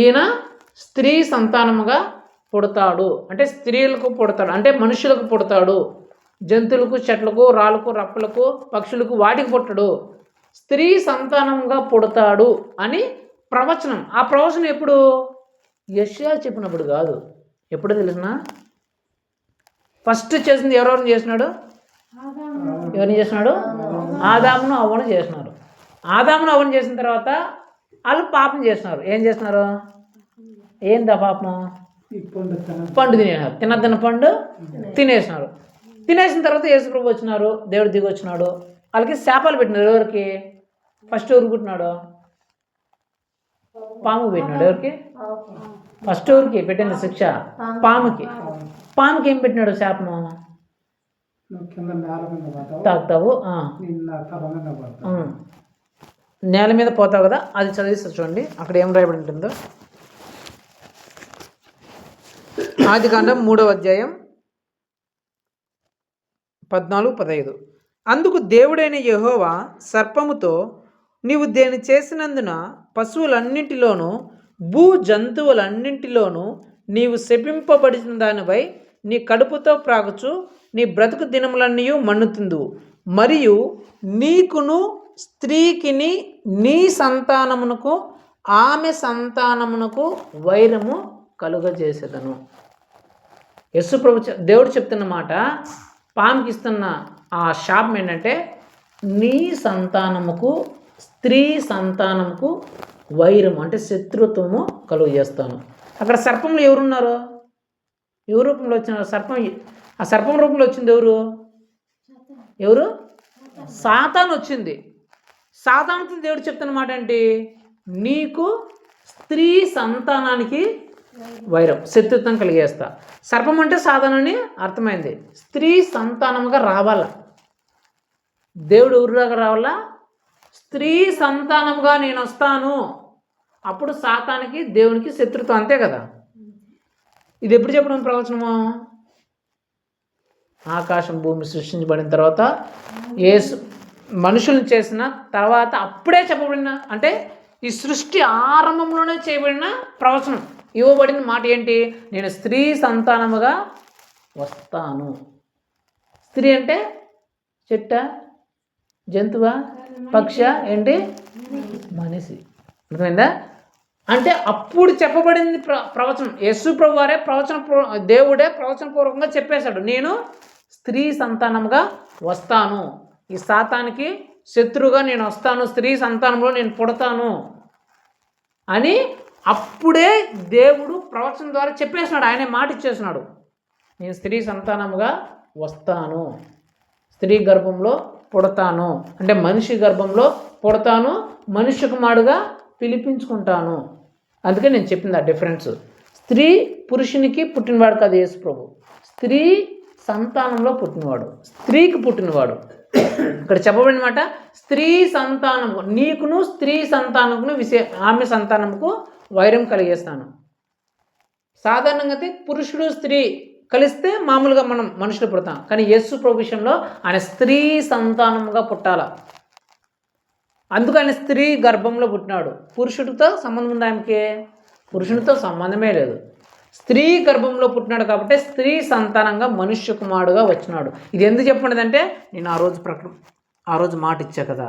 ఈయన స్త్రీ సంతానముగా పుడతాడు, అంటే స్త్రీలకు పుడతాడు, అంటే మనుషులకు పుడతాడు, జంతువులకు, చెట్లకు, రాళ్ళకు, రప్పలకు, పక్షులకు వాటికి పుట్టడు, స్త్రీ సంతానంగా పుడతాడు అని ప్రవచనం. ఆ ప్రవచనం ఎప్పుడు? యెషయా చెప్పినప్పుడు కాదు. ఎప్పుడు తెలిసిన? ఫస్ట్ చేసింది ఎవరెవరిని చేసినాడు? ఎవరిని చేసినాడు? ఆదామును అవ్వను చేసినారు. ఆదామును అవ్వను చేసిన తర్వాత వాళ్ళు పాపం చేసినారు. ఏం చేసినారు? ఏందా పాపం? పండు తినేసినారు. తిన్న పండు తినేసినారు. తినేసిన తర్వాత యేసు ప్రభు వచ్చినారు, దేవుడు దిగి వచ్చినాడు, వాళ్ళకి శాపాలు పెట్టినారు. ఎవరికి? ఫస్ట్ ఎవరు పుట్టినాడు? పాము పెట్టినాడు. ఎవరికి? ఫస్ట్ ఎవరికి పెట్టింది శిక్ష? పాముకి. పాముకి ఏం పెట్టినాడు శాపము? తాగుతావు, నేల మీద పోతావు కదా. అది చదివిస్తా చూడండి, అక్కడ ఏం రాయబడి ఉంటుందో. ఆదికాండం 3వ అధ్యాయం 14-15. అందుకు దేవుడైన యెహోవా సర్పముతో, నీవు దేని చేసినందున పశువులన్నింటిలోనూ భూ జంతువులన్నింటిలోనూ నీవు శపింపబడిన దానిపై నీ కడుపుతో ప్రాగుచు నీ బ్రతుకు దినములన్నీ మన్నుతుందు, మరియు నీకును స్త్రీకిని నీ సంతానమునకు ఆమె సంతానమునకు వైరము కలుగజేసేదను. యేసు ప్రభు దేవుడు చెప్తున్న మాట, పాముకి ఇస్తున్న ఆ శాపం ఏంటంటే, నీ సంతానముకు స్త్రీ సంతానముకు వైరము అంటే శత్రుత్వము కలుగజేస్తాను. అక్కడ సర్పంలో ఎవరున్నారు? ఎవరు రూపంలో వచ్చిన సర్పం? ఆ సర్పం రూపంలో వచ్చింది ఎవరు? సాతాను వచ్చింది. సాతానుతో దేవుడు చెప్తున్న మాట ఏంటి? నీకు స్త్రీ సంతానానికి వైరం, శత్రుత్వం కలిగేస్తా. సర్పం అంటే సాధారణని అర్థమైంది. స్త్రీ సంతానముగా రావాల. దేవుడు ఎవరులాగా రావాలా? స్త్రీ సంతానముగా నేను వస్తాను. అప్పుడు సాతానికి దేవునికి శత్రుత్వం, అంతే కదా. ఇది ఎప్పుడు చెప్పడం ప్రవచనము? ఆకాశం భూమి సృష్టించబడిన తర్వాత, యేసు మనుషులను చేసిన తర్వాత అప్పుడే చెప్పబడిన, అంటే ఈ సృష్టి ఆరంభంలోనే చేయబడిన ప్రవచనం. ఇవ్వబడిన మాట ఏంటి? నేను స్త్రీ సంతానముగా వస్తాను. స్త్రీ అంటే చెట్ట, జంతువా, పక్ష, ఏంటి? మనిషి. అర్థమైందా? అంటే అప్పుడు చెప్పబడింది ప్రవచనం. యేసు ప్రభు వారే దేవుడే ప్రవచనపూర్వకంగా చెప్పేశాడు, నేను స్త్రీ సంతానముగా వస్తాను, ఈ సాతానికి శత్రువుగా నేను వస్తాను, స్త్రీ సంతానంలో నేను పుడతాను అని అప్పుడే దేవుడు ప్రవచనం ద్వారా చెప్పేసినాడు. ఆయనే మాట ఇచ్చేసినాడు, నేను స్త్రీ సంతానముగా వస్తాను, స్త్రీ గర్భంలో పుడతాను, అంటే మనిషి గర్భంలో పుడతాను, మనిషి కుమారుడుగా పిలిపించుకుంటాను. అందుకే నేను చెప్పింది ఆ డిఫరెన్స్. స్త్రీ పురుషునికి పుట్టినవాడు కాదు యేసు ప్రభు, స్త్రీ సంతానంలో పుట్టినవాడు, స్త్రీకి పుట్టినవాడు. ఇక్కడ చెప్పబడిన మాట, స్త్రీ సంతానము, నీకును స్త్రీ సంతానమును ఆమె సంతానముకు వైరం కలిగేస్తాను. సాధారణంగా అయితే పురుషుడు స్త్రీ కలిస్తే మామూలుగా మనం మనుషులు పుడతాం, కానీ యేసు ప్రభు విషయంలో ఆయన స్త్రీ సంతానముగా పుట్టాల. అందుకు ఆయన స్త్రీ గర్భంలో పుట్టినాడు. పురుషుడితో సంబంధం ఉంది ఆయనకి? పురుషునితో సంబంధమే లేదు. స్త్రీ గర్భంలో పుట్టినాడు కాబట్టి స్త్రీ సంతానంగా మనుష్య కుమారుడుగా వచ్చినాడు. ఇది ఎందుకు చెప్పండిదంటే, నేను ఆ రోజు మాట ఇచ్చా కదా,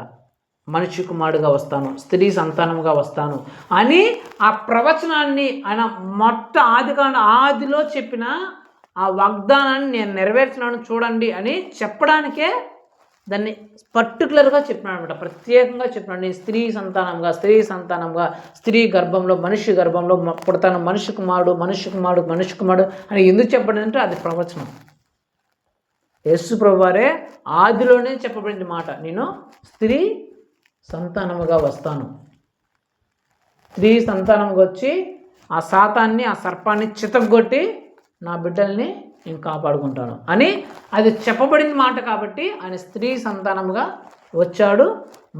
మనుష్య కుమారుడుగా వస్తాను, స్త్రీ సంతానముగా వస్తాను అని ఆ ప్రవచనాన్ని ఆయన ఆదిలో చెప్పిన ఆ వాగ్దానాన్ని నేను నెరవేర్చినాను చూడండి అని చెప్పడానికే దాన్ని పర్టికులర్గా చెప్పినాడు అనమాట, ప్రత్యేకంగా చెప్పినాడు. నేను స్త్రీ సంతానంగా స్త్రీ గర్భంలో మనిషి గర్భంలో పుడతాను, మనిషి కుమారుడు అని ఎందుకు చెప్పబడిందంటే అది ప్రవచనం. యేసు ప్రభువారే ఆదిలోనే చెప్పబడింది మాట, నేను స్త్రీ సంతానముగా వస్తాను, స్త్రీ సంతానంగా వచ్చి ఆ సాతాన్ని, ఆ సర్పాన్ని చితగ్గొట్టి నా బిడ్డల్ని నేను కాపాడుకుంటాను అని అది చెప్పబడిన మాట. కాబట్టి ఆయన స్త్రీ సంతానముగా వచ్చాడు,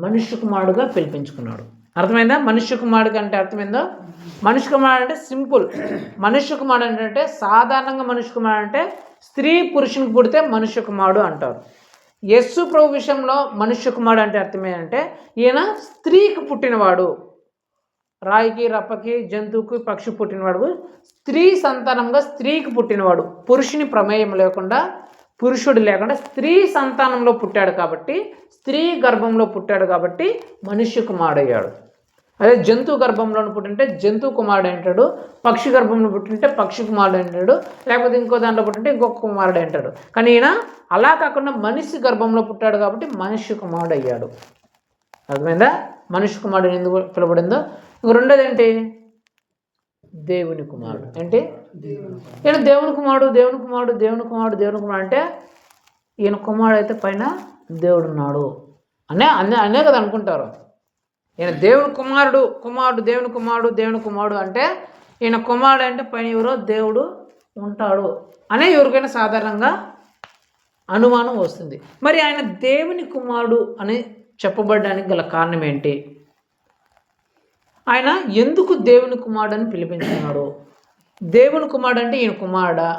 మనుష్య కుమారుడుగా పిలిపించుకున్నాడు. అర్థమైందా? మనుష్య కుమారుడు అంటే అర్థమైందా? మనుష్య కుమారుడు అంటే సింపుల్. మనుష్య కుమారుడు అంటే సాధారణంగా మనుష్య కుమారుడు అంటే స్త్రీ పురుషునికి పుడితే మనుష్య కుమారుడు అంటారు. యేసు ప్రభు విషయంలో మనుష్య కుమారుడు అంటే అర్థమేంటంటే ఈయన స్త్రీకి పుట్టినవాడు, రాయికి రప్పకి జంతువుకి పక్షి పుట్టినవాడు, స్త్రీ సంతానంగా స్త్రీకి పుట్టినవాడు, పురుషుని ప్రమేయం లేకుండా, పురుషుడు లేకుండా స్త్రీ సంతానంలో పుట్టాడు కాబట్టి, స్త్రీ గర్భంలో పుట్టాడు కాబట్టి మనుష్య కుమారుడు అయ్యాడు. అదే జంతువు గర్భంలో పుట్టింటే జంతువు కుమారుడు అంటాడు, పక్షి గర్భంలో పుట్టింటే పక్షి కుమారుడు అంటాడు, లేకపోతే ఇంకో దాంట్లో పుట్టింటే ఇంకొక కుమారుడు అంటాడు. కానీ ఈయన అలా కాకుండా మనిషి గర్భంలో పుట్టాడు కాబట్టి మనుష్య కుమారుడు అయ్యాడు. అర్థమైందా? మనుష్య కుమారుడు ఎందుకు పిలబడిందో. ఇంక రెండోది ఏంటి? దేవుని కుమారుడు. ఏంటి? ఈయన దేవుని కుమారుడు అంటే ఈయన కుమారుడు అయితే పైన దేవుడు ఉన్నాడు అనే కదా అనుకుంటారు. ఈయన దేవుని కుమారుడు అంటే ఈయన కుమారుడు అంటే పైన ఎవరో దేవుడు ఉంటాడు అనే ఎవరికైనా సాధారణంగా అనుమానం వస్తుంది. మరి ఆయన దేవుని కుమారుడు అని చెప్పబడడానికి గల కారణం ఏంటి? ఆయన ఎందుకు దేవుని కుమారుడు అని పిలిపించుకున్నాడు? దేవుని కుమారుడు అంటే ఈయన కుమారుడా?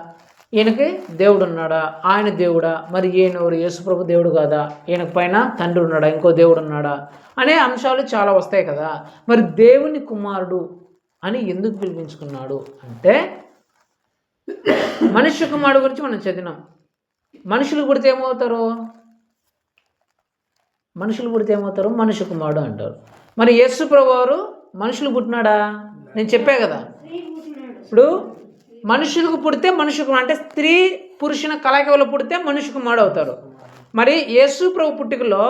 ఈయనకి దేవుడు ఉన్నాడా? ఆయన దేవుడా? మరి ఈయన యేసుప్రభు దేవుడు కాదా? ఈయనకు పైన తండ్రి ఉన్నాడా? ఇంకో దేవుడు ఉన్నాడా? అనే అంశాలు చాలా వస్తాయి కదా. మరి దేవుని కుమారుడు అని ఎందుకు పిలిపించుకున్నాడు అంటే, మనుష్య కుమారుడు గురించి మనం చదివినాం. మనుషులు పుడితే ఏమవుతారు? మనుష్య కుమారుడు అంటారు. మరి యేసుప్రభు వారు మనుషులు పుట్టినాడా? నేను చెప్పా కదా, ఇప్పుడు మనుషులకు పుడితే అంటే స్త్రీ పురుషుని కలయిక వల్ల పుడితే మనుష్య కుమారుడు అవుతారు. మరి యేసు ప్రభు పుట్టుకలో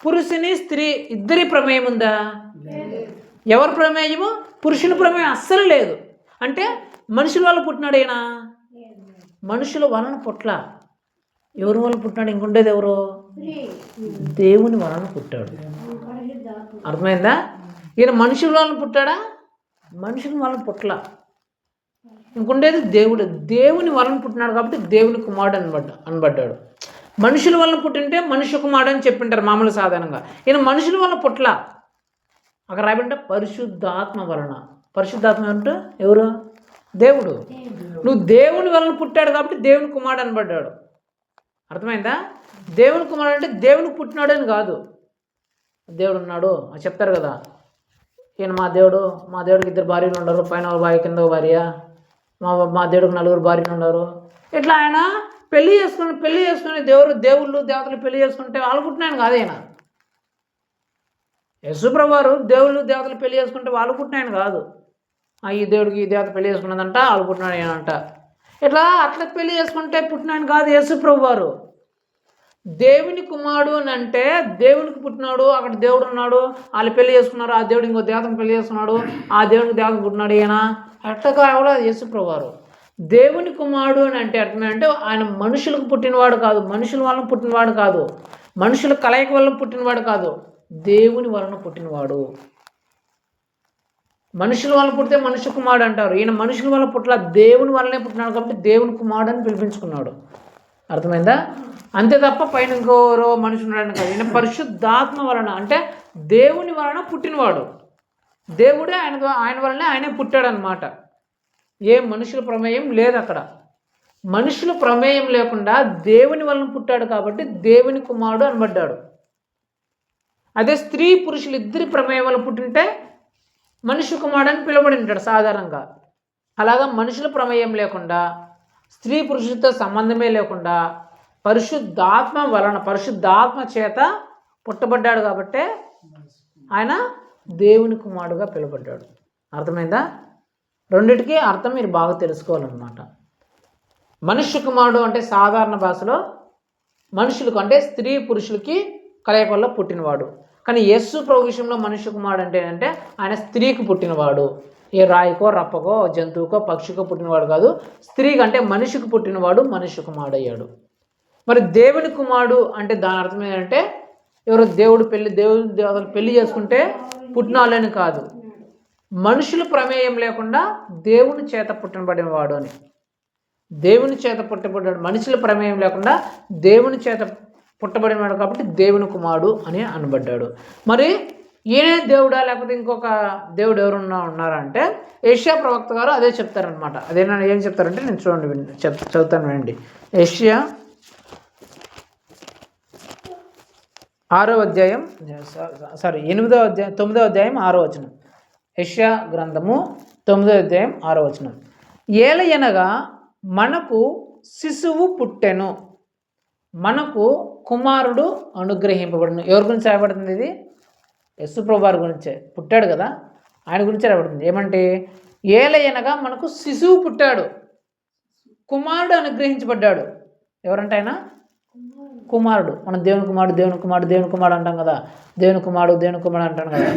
పురుషుని స్త్రీ ఇద్దరి ప్రమేయం ఉందా? ఎవరి ప్రమేయము? పురుషుని ప్రమేయం అస్సలు లేదు. అంటే మనుషుల వల్ల పుట్టినాడు ఈయన? మనుషుల వలన పుట్ల. ఎవరి వలన పుట్టినాడు? ఇంకుండేది ఎవరు? దేవుని వలన పుట్టాడు. అర్థమైందా? ఈయన మనుషుల వలన పుట్టాడా? మనుషుల వలన పుట్ల. ఇంకుండేది దేవుడు. దేవుని వలన పుట్టినాడు కాబట్టి దేవుని కుమారుడు అనబడ్డాడు. మనుషుల వలన పుట్టింటే మనుష్య కుమారుడు అని చెప్పింటారు మామూలు సాధారణంగా. ఈయన మనుషుల వలన పుట్ల. అక్కడ రాబింటే పరిశుద్ధాత్మ వలన. పరిశుద్ధాత్మ అంటే ఎవరు? దేవుడు. నువ్వు దేవుని వలన పుట్టాడు కాబట్టి దేవుని కుమారుడు అనబడ్డాడు. అర్థమైందా? దేవుని కుమారుడు అంటే దేవునికి పుట్టినాడు అని కాదు. దేవుడు ఉన్నాడు అని చెప్తారు కదా, ఈయన మా దేవుడికి 2 భార్యలు ఉండరు, పైన భార్య కింద భార్య, మా దేవుడికి 4 భార్యలు ఉండరు. ఇట్లా ఆయన పెళ్లి చేసుకుని దేవుళ్ళు దేవతలు పెళ్లి చేసుకుంటే వాళ్ళు పుట్టినాయని కాదు. ఆయన యేసుప్రభువు వారు దేవుళ్ళు దేవతలు పెళ్లి చేసుకుంటే వాళ్ళు పుట్టినాయని కాదు. ఈ దేవుడికి ఈ దేవత పెళ్లి చేసుకున్నదంట, వాళ్ళు పుట్టినాడు ఏనంట. అట్లా పెళ్లి చేసుకుంటే పుట్టినాయని కాదు యేసుప్రభువు వారు. దేవుని కుమారుడు అని అంటే దేవునికి పుట్టినాడు, అక్కడ దేవుడు ఉన్నాడు, వాళ్ళు పెళ్లి చేసుకున్నారు, ఆ దేవుడు ఇంకో దేవతను పెళ్లి చేసుకున్నాడు, ఆ దేవునికి దేవత పుట్టినాడు ఈయన. అట్లా కావాలి యేసుప్రభువు వారు. దేవుని కుమారుడు అని అంటే అర్థమేంటే ఆయన మనుషులకు పుట్టినవాడు కాదు, మనుషుల వలన పుట్టినవాడు కాదు, మనుషుల కలయిక వలన పుట్టినవాడు కాదు, దేవుని వలన పుట్టినవాడు. మనుషుల వలన పుట్టితే మనుష్య కుమారుడు అంటారు. ఈయన మనుషుల వలన పుట్ల, దేవుని వలనే పుట్టినాడు కాబట్టి దేవుని కుమారుడు అని పిలిపించుకున్నాడు. అర్థమైందా? అంతే తప్ప పైన ఇంకోరో మనుషులు కాదు. ఈయన పరిశుద్ధాత్మ వలన అంటే దేవుని వలన పుట్టినవాడు. దేవుడే ఆయన వలనే ఆయనే పుట్టాడనమాట. ఏ మనుషుల ప్రమేయం లేదు అక్కడ. మనుషుల ప్రమేయం లేకుండా దేవుని వలన పుట్టాడు కాబట్టి దేవుని కుమారుడు అనబడ్డాడు. అదే స్త్రీ పురుషులు ఇద్దరి ప్రమేయం వల్ల పుట్టింటే మనుష్య కుమారుడు అని పిలువబడి ఉంటాడు సాధారణంగా. అలాగా మనుషుల ప్రమేయం లేకుండా, స్త్రీ పురుషులతో సంబంధమే లేకుండా పరిశుద్ధాత్మ వలన, పరిశుద్ధాత్మ చేత పుట్టబడ్డాడు కాబట్టే ఆయన దేవుని కుమారుడుగా పిలువబడ్డాడు. అర్థమైందా? రెండిటికి అర్థం మీరు బాగా తెలుసుకోవాలన్నమాట. మనుష్య కుమారుడు అంటే సాధారణ భాషలో మనుషులకు అంటే స్త్రీ పురుషులకి కలయిక వల్ల పుట్టినవాడు. కానీ యేసు ప్రభు విషయంలో మనుష్య కుమారుడు అంటే ఏంటంటే ఆయన స్త్రీకి పుట్టినవాడు. ఏ రాయికో రప్పకో జంతువుకో పక్షికో పుట్టినవాడు కాదు, స్త్రీకి అంటే మనిషికి పుట్టినవాడు మనుష్య కుమారుడు అయ్యాడు. మరి దేవుని కుమారుడు అంటే దాని అర్థం ఏంటంటే ఎవరో దేవుని దేవతలు పెళ్లి చేసుకుంటే పుట్టినాలని కాదు, మనుషుల ప్రమేయం లేకుండా దేవుని చేత పుట్టబడినవాడు అని. దేవుని చేత పుట్టబడ్డాడు, మనుషుల ప్రమేయం లేకుండా దేవుని చేత పుట్టబడినవాడు కాబట్టి దేవుని కుమారుడు అని అనబడ్డాడు. మరి ఈయనే దేవుడా లేకపోతే ఇంకొక దేవుడు ఎవరున్నా ఉన్నారంటే యెషయా ప్రవక్త గారు అదే చెప్తారనమాట. అదేనా ఏం చెప్తారంటే నేను చూడండి చదువుతాను వినండి. యెషయా 9వ అధ్యాయం 6వ వచనం. యెషయా గ్రంథము 9వ అధ్యాయం 6వ వచనం. ఏలయనగా మనకు శిశువు పుట్టెను, మనకు కుమారుడు అనుగ్రహింపబడును. ఎవరి గురించి రాయబడుతుంది? ఇది యేసుప్రభు వారి గురించే. పుట్టాడు కదా, ఆయన గురించి రాయబడుతుంది. ఏమంటే ఏలయనగా మనకు శిశువు పుట్టాడు, కుమారుడు అనుగ్రహించబడ్డాడు. ఎవరంటే ఆయన కుమారుడు. మనం దేవుని కుమారుడు అంటాం కదా, దేవుని కుమారుడు అంటాం కదా.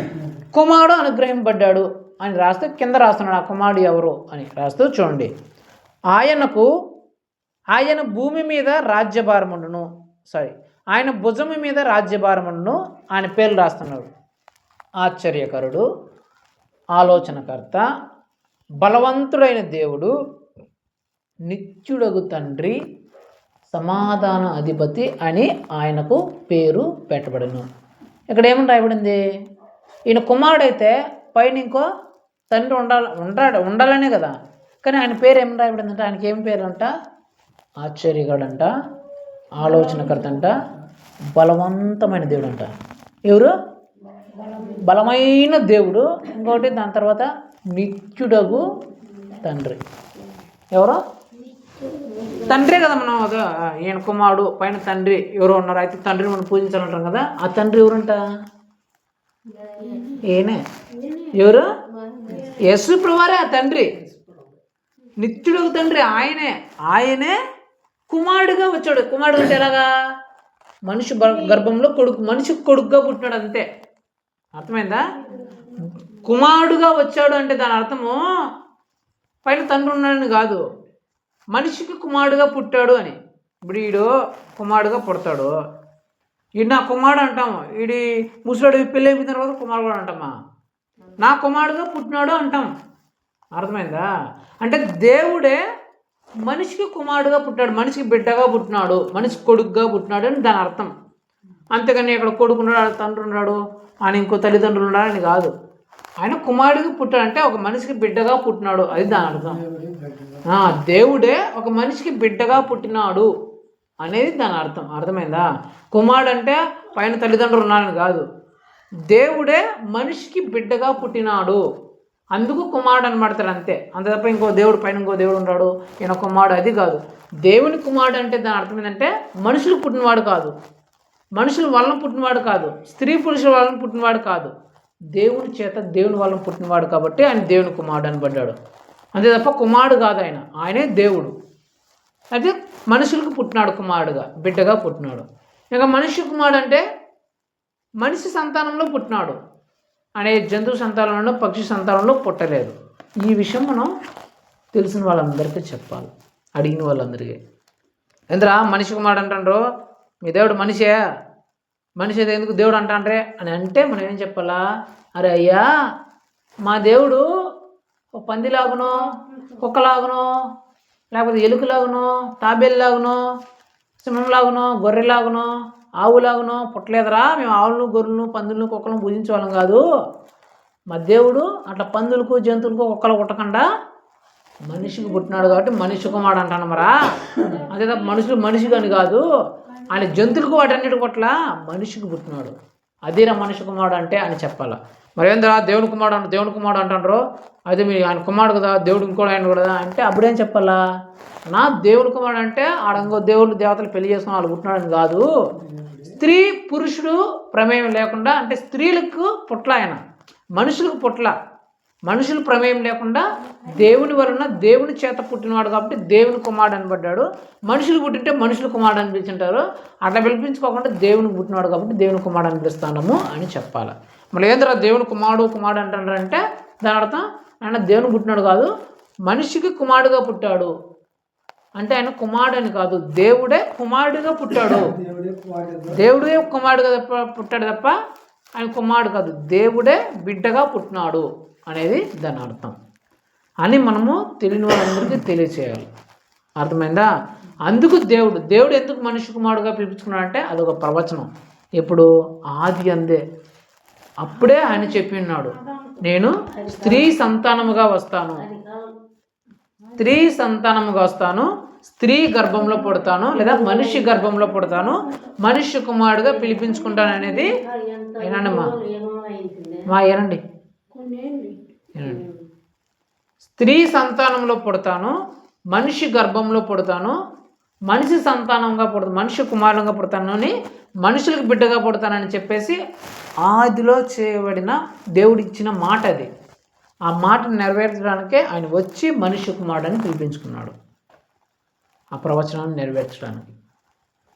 కుమారుడు అనుగ్రహింపబడ్డాడు అని రాస్తూ కింద రాస్తున్నాడు ఆ కుమారుడు ఎవరు అని రాస్తూ చూడండి. ఆయన భూమి మీద రాజ్యభారముండును, ఆయన భుజము మీద రాజ్యభారముండును. ఆయన పేర్లు రాస్తున్నాడు. ఆశ్చర్యకరుడు, ఆలోచనకర్త, బలవంతుడైన దేవుడు, నిత్యుడగు తండ్రి, సమాధాన అధిపతి అని ఆయనకు పేరు పెట్టబడును. ఇక్కడ ఏమని రాయబడింది? ఈయన కుమారుడైతే పైన ఇంకో తండ్రి ఉండాలనే కదా. కానీ ఆయన పేరు ఏమని రాయబడిందంటే ఆయనకి ఏం పేరు అంట? ఆశ్చర్యకరుడంట, ఆలోచనకర్త అంట, బలవంతమైన దేవుడు అంట. ఎవరు? బలమైన దేవుడు. ఇంకోటి దాని తర్వాత నిత్యుడగు తండ్రి. ఎవరు? తండ్రే కదా. మనం ఈయన కుమారుడు, పైన తండ్రి ఎవరో ఉన్నారు, అయితే తండ్రిని మనం పూజించాలంటాం కదా. ఆ తండ్రి ఎవరంట? ఈయనే. ఎవరు? యేసు ప్రభువారే ఆ తండ్రి, నిత్యుడగు తండ్రి. ఆయనే కుమారుడుగా వచ్చాడు. కుమారుడు అంటే ఎలాగా? మనిషి గర్భంలో మనిషికి కొడుకుగా పుట్టినాడు అంతే. అర్థమైందా? కుమారుడుగా వచ్చాడు అంటే దాని అర్థము పైన తండ్రి ఉన్నాడని కాదు. మనిషికి కుమారుడుగా పుట్టాడు అని. ఇప్పుడు వీడు కుమారుడుగా పుడతాడు, వీడు నా కుమారుడు అంటాము. వీడి ముసలాడు పెళ్ళి అయిపోయిన తర్వాత కుమారుడు కూడా అంటామా? నా కుమారుడుగా పుట్టినాడు అంటాం. అర్థమైందా? అంటే దేవుడే మనిషికి కుమారుడుగా పుట్టాడు, మనిషికి బిడ్డగా పుట్టినాడు, మనిషికి కొడుకుగా పుట్టినాడు అని దాని అర్థం. అంతేగాని ఇక్కడ కొడుకున్నాడు, తండ్రి ఉన్నాడు, ఆయన ఇంకో తల్లిదండ్రులు ఉన్నాడని కాదు. ఆయన కుమారుడికి పుట్టాడంటే ఒక మనిషికి బిడ్డగా పుట్టినాడు, అది దాని అర్థం. దేవుడే ఒక మనిషికి బిడ్డగా పుట్టినాడు అనేది దాని అర్థం. అర్థమైందా? కుమారుడు అంటే పైన తల్లిదండ్రులు ఉన్నాడని కాదు, దేవుడే మనిషికి బిడ్డగా పుట్టినాడు, అందుకు కుమారుడు అని పడతాడు అంతే. అంత తప్ప ఇంకో దేవుడు పైన ఇంకో దేవుడు ఉన్నాడు ఈయన కుమారుడు అది కాదు. దేవుని కుమారుడు అంటే దాని అర్థం ఏంటంటే మనుషులు పుట్టినవాడు కాదు, మనుషుల వలన పుట్టినవాడు కాదు, స్త్రీ పురుషుల వలన పుట్టినవాడు కాదు, దేవుని చేత దేవుని వలన పుట్టినవాడు కాబట్టి ఆయన దేవుని కుమారుడు అని పడ్డాడు. అంతే తప్ప కుమారుడు కాదు, ఆయనే దేవుడు. అయితే మనుషులకు పుట్టినాడు, కుమారుడుగా బిడ్డగా పుట్టినాడు. ఇక మనిషి కుమారుడు అంటే మనిషి సంతానంలో పుట్టినాడు, అనే జంతువు సంతానంలో పక్షి సంతానంలో పుట్టలేదు. ఈ విషయం మనం తెలిసిన వాళ్ళందరికీ చెప్పాలి, అడిగిన వాళ్ళందరికీ. ఎందురా మనిషి కుమారుడు అంటారు, మీ దేవుడు మనిషే, మనిషి అయితే ఎందుకు దేవుడు అంటాండ్రే అని అంటే మనం ఏం చెప్పాలా? అరే అయ్యా, మా దేవుడు ఒక పందిలాగునో, కుక్కలాగునో, లేకపోతే ఎలుకలాగునో, తాబేలులాగునో, సింహంలాగునో, గొర్రెలాగునో, ఆవులాగునో పుట్టలేదురా. మేము ఆవులను, గొర్రెలను, పందులను, కుక్కలను పూజించే వాళ్ళం కాదు. మా దేవుడు అట్లా పందులకు, జంతువులకు, కుక్కలు పుట్టకుండా మనిషికి పుట్టినాడు కాబట్టి మనిషి కుమారుడు అంటాను మరా. అంతే తప్ప మనుషులు మనిషి కానీ కాదు, ఆయన జంతువులకు వాటన్నిటి పట్ల మనిషికి పుట్టినాడు, అదేరా మనిషి కుమారుడు అంటే అని చెప్పాలా. మరి ఏందిరా దేవుని కుమారుడు అంటే దేవుని కుమారుడు అంటారు, అయితే మీ ఆయన కుమారుడు కదా, దేవుడు ఇంకోటి ఆయన కూడా అంటే అప్పుడేం చెప్పాలా? నా దేవుని కుమారుడు అంటే ఆడంగో దేవుళ్ళు దేవతలు పెళ్లి చేసుకుని వాళ్ళు పుట్టినాడని కాదు, స్త్రీ పురుషుడు ప్రమేయం లేకుండా, అంటే స్త్రీలకు పుట్ల ఆయన, మనుషులకు పుట్ల, మనుషులు ప్రమేయం లేకుండా దేవుని వలన దేవుని చేత పుట్టినవాడు కాబట్టి దేవుని కుమారుడు అని పడ్డాడు. మనుషులు పుట్టింటే మనుషులు కుమారుడు అని పిలిచింటారు, అట్లా పిలిపించుకోకుండా దేవుని పుట్టినవాడు కాబట్టి దేవుని కుమారుడు అని పిలుస్తాము అని చెప్పాలి. మళ్ళీ ఏంద్రా దేవుని కుమారుడు అంటారంటే దాని అర్థం ఆయన దేవుని పుట్టినాడు కాదు, మనిషికి కుమారుడుగా పుట్టాడు అంటే ఆయన కుమారుడు అని కాదు, దేవుడే కుమారుడిగా పుట్టాడు, దేవుడే కుమారుడుగా పుట్టాడు తప్ప ఆయన కుమారుడు కాదు, దేవుడే బిడ్డగా పుట్టినాడు అనేది దాని అర్థం అని మనము తెలియని వాళ్ళందరికీ తెలియచేయాలి. అర్థమైందా? అందుకు దేవుడు ఎందుకు మనిషి కుమారుడుగా పిలుచుకున్నాడంటే అదొక ప్రవచనం. ఇప్పుడు ఆది అందే అప్పుడే ఆయన చెప్పి ఉన్నాడు, నేను స్త్రీ సంతానముగా వస్తాను, స్త్రీ సంతానముగా వస్తాను, స్త్రీ గర్భంలో పుడతాను, లేదా మనిషి గర్భంలో పుడతాను, మనిషి కుమారుడుగా పిలిపించుకుంటాను అనేది ఏనండమ్మా ఏనండి, స్త్రీ సంతానంలో పుడతాను, మనిషి గర్భంలో పుడతాను, మనిషి సంతానంగా పుడతాను, మనిషి కుమారులుగా పుడతాను అని, మనుషులకు బిడ్డగా పుడతానని చెప్పేసి ఆదిలో చేయబడిన దేవుడిచ్చిన మాట అది. ఆ మాటను నెరవేర్చడానికే ఆయన వచ్చి మనిషి కుమారుడని పిలిపించుకున్నాడు, ఆ ప్రవచనాన్ని నెరవేర్చడానికి.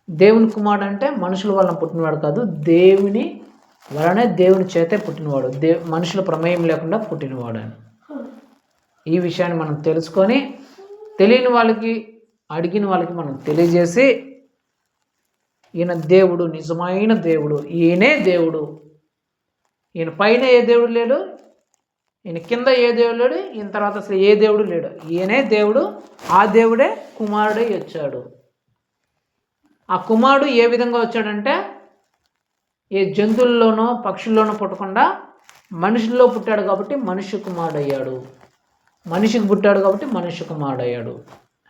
దేవుని కుమారుడు అంటే మనుషుల వలన పుట్టినవాడు కాదు, దేవుని వలనే దేవుని చేతే పుట్టినవాడు, మనుషుల ప్రమేయం లేకుండా పుట్టినవాడు అని. ఈ విషయాన్ని మనం తెలుసుకొని తెలియని వాళ్ళకి, అడిగిన వాళ్ళకి మనం తెలియజేసి ఈయన దేవుడు, నిజమైన దేవుడు, ఈయనే దేవుడు, ఈయన పైన ఏ దేవుడు లేడు, ఈయన కింద ఏ దేవుడు లేడు, ఈయన తర్వాత అసలు ఏ దేవుడు లేడు, ఈయనే దేవుడు. ఆ దేవుడే కుమారుడై వచ్చాడు. ఆ కుమారుడు ఏ విధంగా వచ్చాడంటే ఏ జంతువుల్లోనో పక్షుల్లోనో పుట్టకుండా మనుషుల్లో పుట్టాడు కాబట్టి మనుష్య కుమారుడు అయ్యాడు, మనిషికి పుట్టాడు కాబట్టి మనుష్య కుమారుడు అయ్యాడు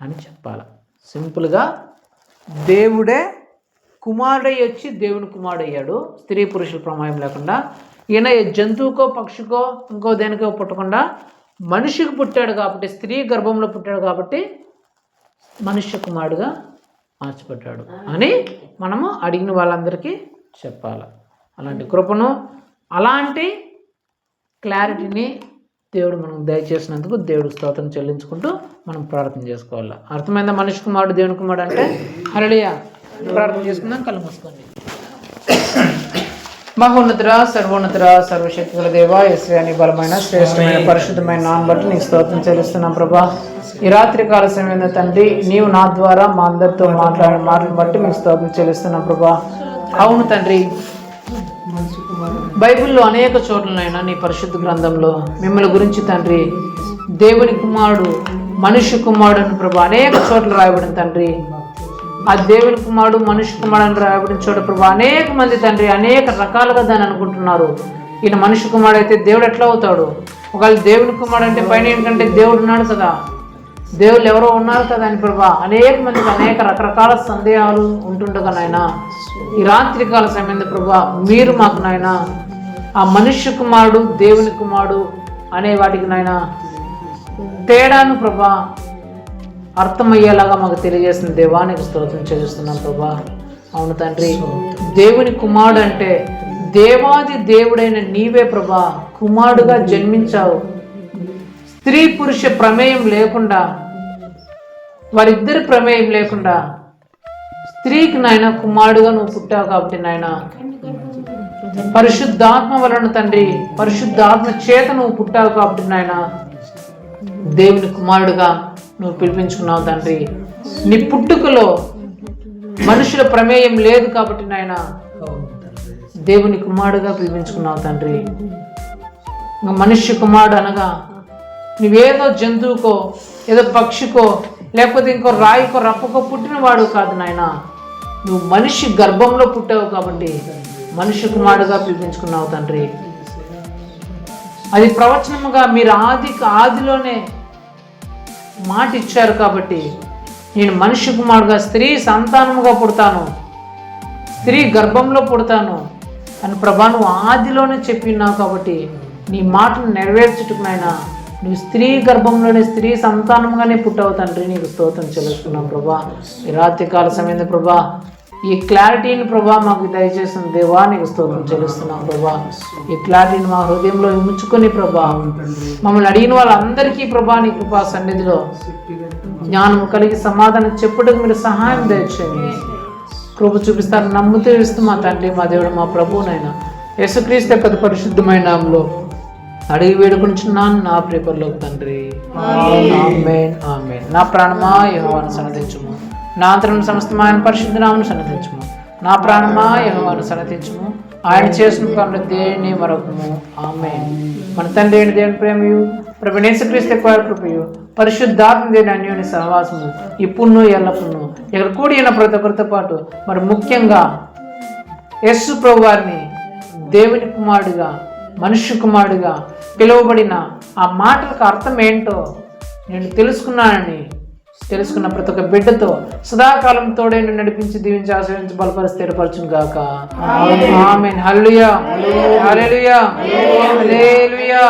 అని చెప్పాలి. సింపుల్గా దేవుడే కుమారుడై వచ్చి దేవుని కుమారుడు అయ్యాడు, స్త్రీ పురుషుల ప్రమేయం లేకుండా. ఈయన జంతువుకో పక్షికో ఇంకో దేనికో పుట్టకుండా మనిషికి పుట్టాడు కాబట్టి, స్త్రీ గర్భంలో పుట్టాడు కాబట్టి మనుష్య కుమారుడుగా మార్చిపెట్టాడు అని మనము అడిగిన వాళ్ళందరికీ చెప్పాలి. అలాంటి కృపను, అలాంటి క్లారిటీని దేవుడు మనం దయచేసినందుకు దేవుడు స్తోత్రం చెల్లించుకుంటూ మనం ప్రార్థన చేసుకోవాలి. అర్థమైందా? మనిషి కుమారుడు దేవుని కుమారుడు అంటే హల్లెలూయా. ప్రార్థన చేసుకుందాం, కళ్ళు మూసుకోండి. మహోన్నతుడ, సర్వోన్నతుడ, సర్వశక్తుల దేవా, యేసయ్య బలమైన శ్రేష్టమైన పరిశుద్ధమైన నామం బట్టి నీకు స్తోత్రం చెల్లిస్తున్నాం ప్రభా. ఈ రాత్రి కాల సమయంలో తండ్రి నీవు నా ద్వారా మా అందరితో మాట్లాడిన మాటలను బట్టి మీకు స్తోత్రం చెల్లిస్తున్నాం ప్రభా. అవును తండ్రి, బైబిల్లో అనేక చోట్లనైనా నీ పరిశుద్ధ గ్రంథంలో మిమ్మల్ని గురించి తండ్రి దేవుని కుమారుడు, మనుష్య కుమారుడు అని ప్రభా అనేక చోట్ల రాయబడిన తండ్రి. ఆ దేవుని కుమారుడు, మనుష్య కుమారుడు అని రాయబడిన చోట ప్రభా అనేక మంది తండ్రి అనేక రకాలుగా దాన్ని అనుకుంటున్నారు. ఈయన మనుష్య కుమారుడు అయితే దేవుడు ఎట్లా అవుతాడు? ఒకవేళ దేవుని కుమారుడు అంటే పైన ఏంటంటే దేవుడు ఉన్నాడు కదా, దేవుళ్ళు ఎవరో ఉన్నారు కదా అని ప్రభా అనేక మందికి అనేక రకరకాల సందేహాలు ఉంటుండగా నాయన ఈ రాత్రి కాల సమయంలో ప్రభా మీరు మాకు నాయన ఆ మనుష్య కుమారుడు, దేవుని కుమారుడు అనే వాటికి నాయన తేడాను ప్రభా అర్థమయ్యేలాగా మాకు తెలియజేసిన దేవానికి స్తోత్రం చెల్లిస్తున్నాం ప్రభా. అవును తండ్రి, దేవుని కుమారుడు అంటే దేవాది దేవుడైన నీవే ప్రభా కుమారుడుగా జన్మించావు. స్త్రీ పురుష ప్రమేయం లేకుండా, వారిద్దరి ప్రమేయం లేకుండా స్త్రీకి నాయన కుమారుడుగా నువ్వు పుట్టావు కాబట్టి నాయన పరిశుద్ధాత్మ వలన తండ్రి పరిశుద్ధాత్మ చేత నువ్వు పుట్టావు కాబట్టి నాయన దేవుని కుమారుడుగా నువ్వు పిలిపించుకున్నావు తండ్రి. నీ పుట్టుకలో మనుషుల ప్రమేయం లేదు కాబట్టి నాయన దేవుని కుమారుడుగా పిలిపించుకున్నావు తండ్రి. ఇంకా మనుష్య కుమారుడు అనగా నువ్వేదో జంతువుకో, ఏదో పక్షికో, లేకపోతే ఇంకో రాయికో రప్పకో పుట్టినవాడు కాదు నాయన, నువ్వు మనిషి గర్భంలో పుట్టావు కాబట్టి మనుష్య కుమారుడుగా పిలిపించుకున్నావు తండ్రి. అది ప్రవచనముగా మీరు ఆదిలోనే మాట ఇచ్చారు కాబట్టి నేను మనుష్య కుమారుడుగా స్త్రీ సంతానముగా పుడతాను, స్త్రీ గర్భంలో పుడతాను అని ప్రభా నువ్వు ఆదిలోనే చెప్పినావు కాబట్టి నీ మాటను నెరవేర్చుటకు నాయన నువ్వు స్త్రీ గర్భంలోనే స్త్రీ సంతానంగానే పుట్టావు తండ్రి. నీకు స్తోత్రం చెల్లిస్తున్నాం ప్రభా. ఈ రాత్రి కాల సమయంలో ప్రభా ఈ క్లారిటీని ప్రభా మాకు దయచేసిన దేవా నీకు స్తోత్రం చెల్లిస్తున్నాం ప్రభా. ఈ క్లారిటీని మా హృదయంలో ఉంచుకొని ప్రభా మమ్మల్ని అడిగిన వాళ్ళందరికీ ప్రభా నీ కృపా సన్నిధిలో జ్ఞానం కలిగి సమాధానం చెప్పుటకు మీరు సహాయం దయచేయండి. కృప చూపిస్తాను నమ్ముతూ ఇస్తూ మా తండ్రి, మా దేవుడు, మా ప్రభువునైనా యేసుక్రీస్తు యొక్క పరిశుద్ధమైన నామములో అడిగి వేడుకుంటున్నాను నా ప్రియపరలోక తండ్రి. ఆమేన్, ఆమేన్. నా ప్రాణమా యెహోవాను సన్నతించుము, నా అంతరంగ సమస్తము ఆయన పరిశుద్ధ నామమును సన్నతించుము. నా ప్రాణమా యెహోవాను సన్నతించుము, ఆయన చేసిన పనులు దేనిని మరొకము. ఆమేన్. మన తండ్రి అయిన దేవుని ప్రేమయు, ప్రభు యేసుక్రీస్తు యొక్క కృపయు, పరిశుద్ధాత్మ దేవుని అన్యోన్య సహవాసము ఇప్పుడును ఎల్లప్పుడూ ఇక్కడ కూడి ఉన్న ప్రతి ఒక్కరితో పాటు మరి ముఖ్యంగా యేసు ప్రభు వారిని దేవుని కుమారుడిగా, మనుష్య కుమారుడిగా పిలువబడిన ఆ మాటలకు అర్థం ఏంటో నేను తెలుసుకున్న ప్రతి ఒక్క బిడ్డతో సదాకాలం తోడే నడిపించి దీవించి ఆశ్రయించి బలపరిచి స్థిరపరచును గాక. ఆమేన్. హల్లెలూయా, హల్లెలూయా, హల్లెలూయా.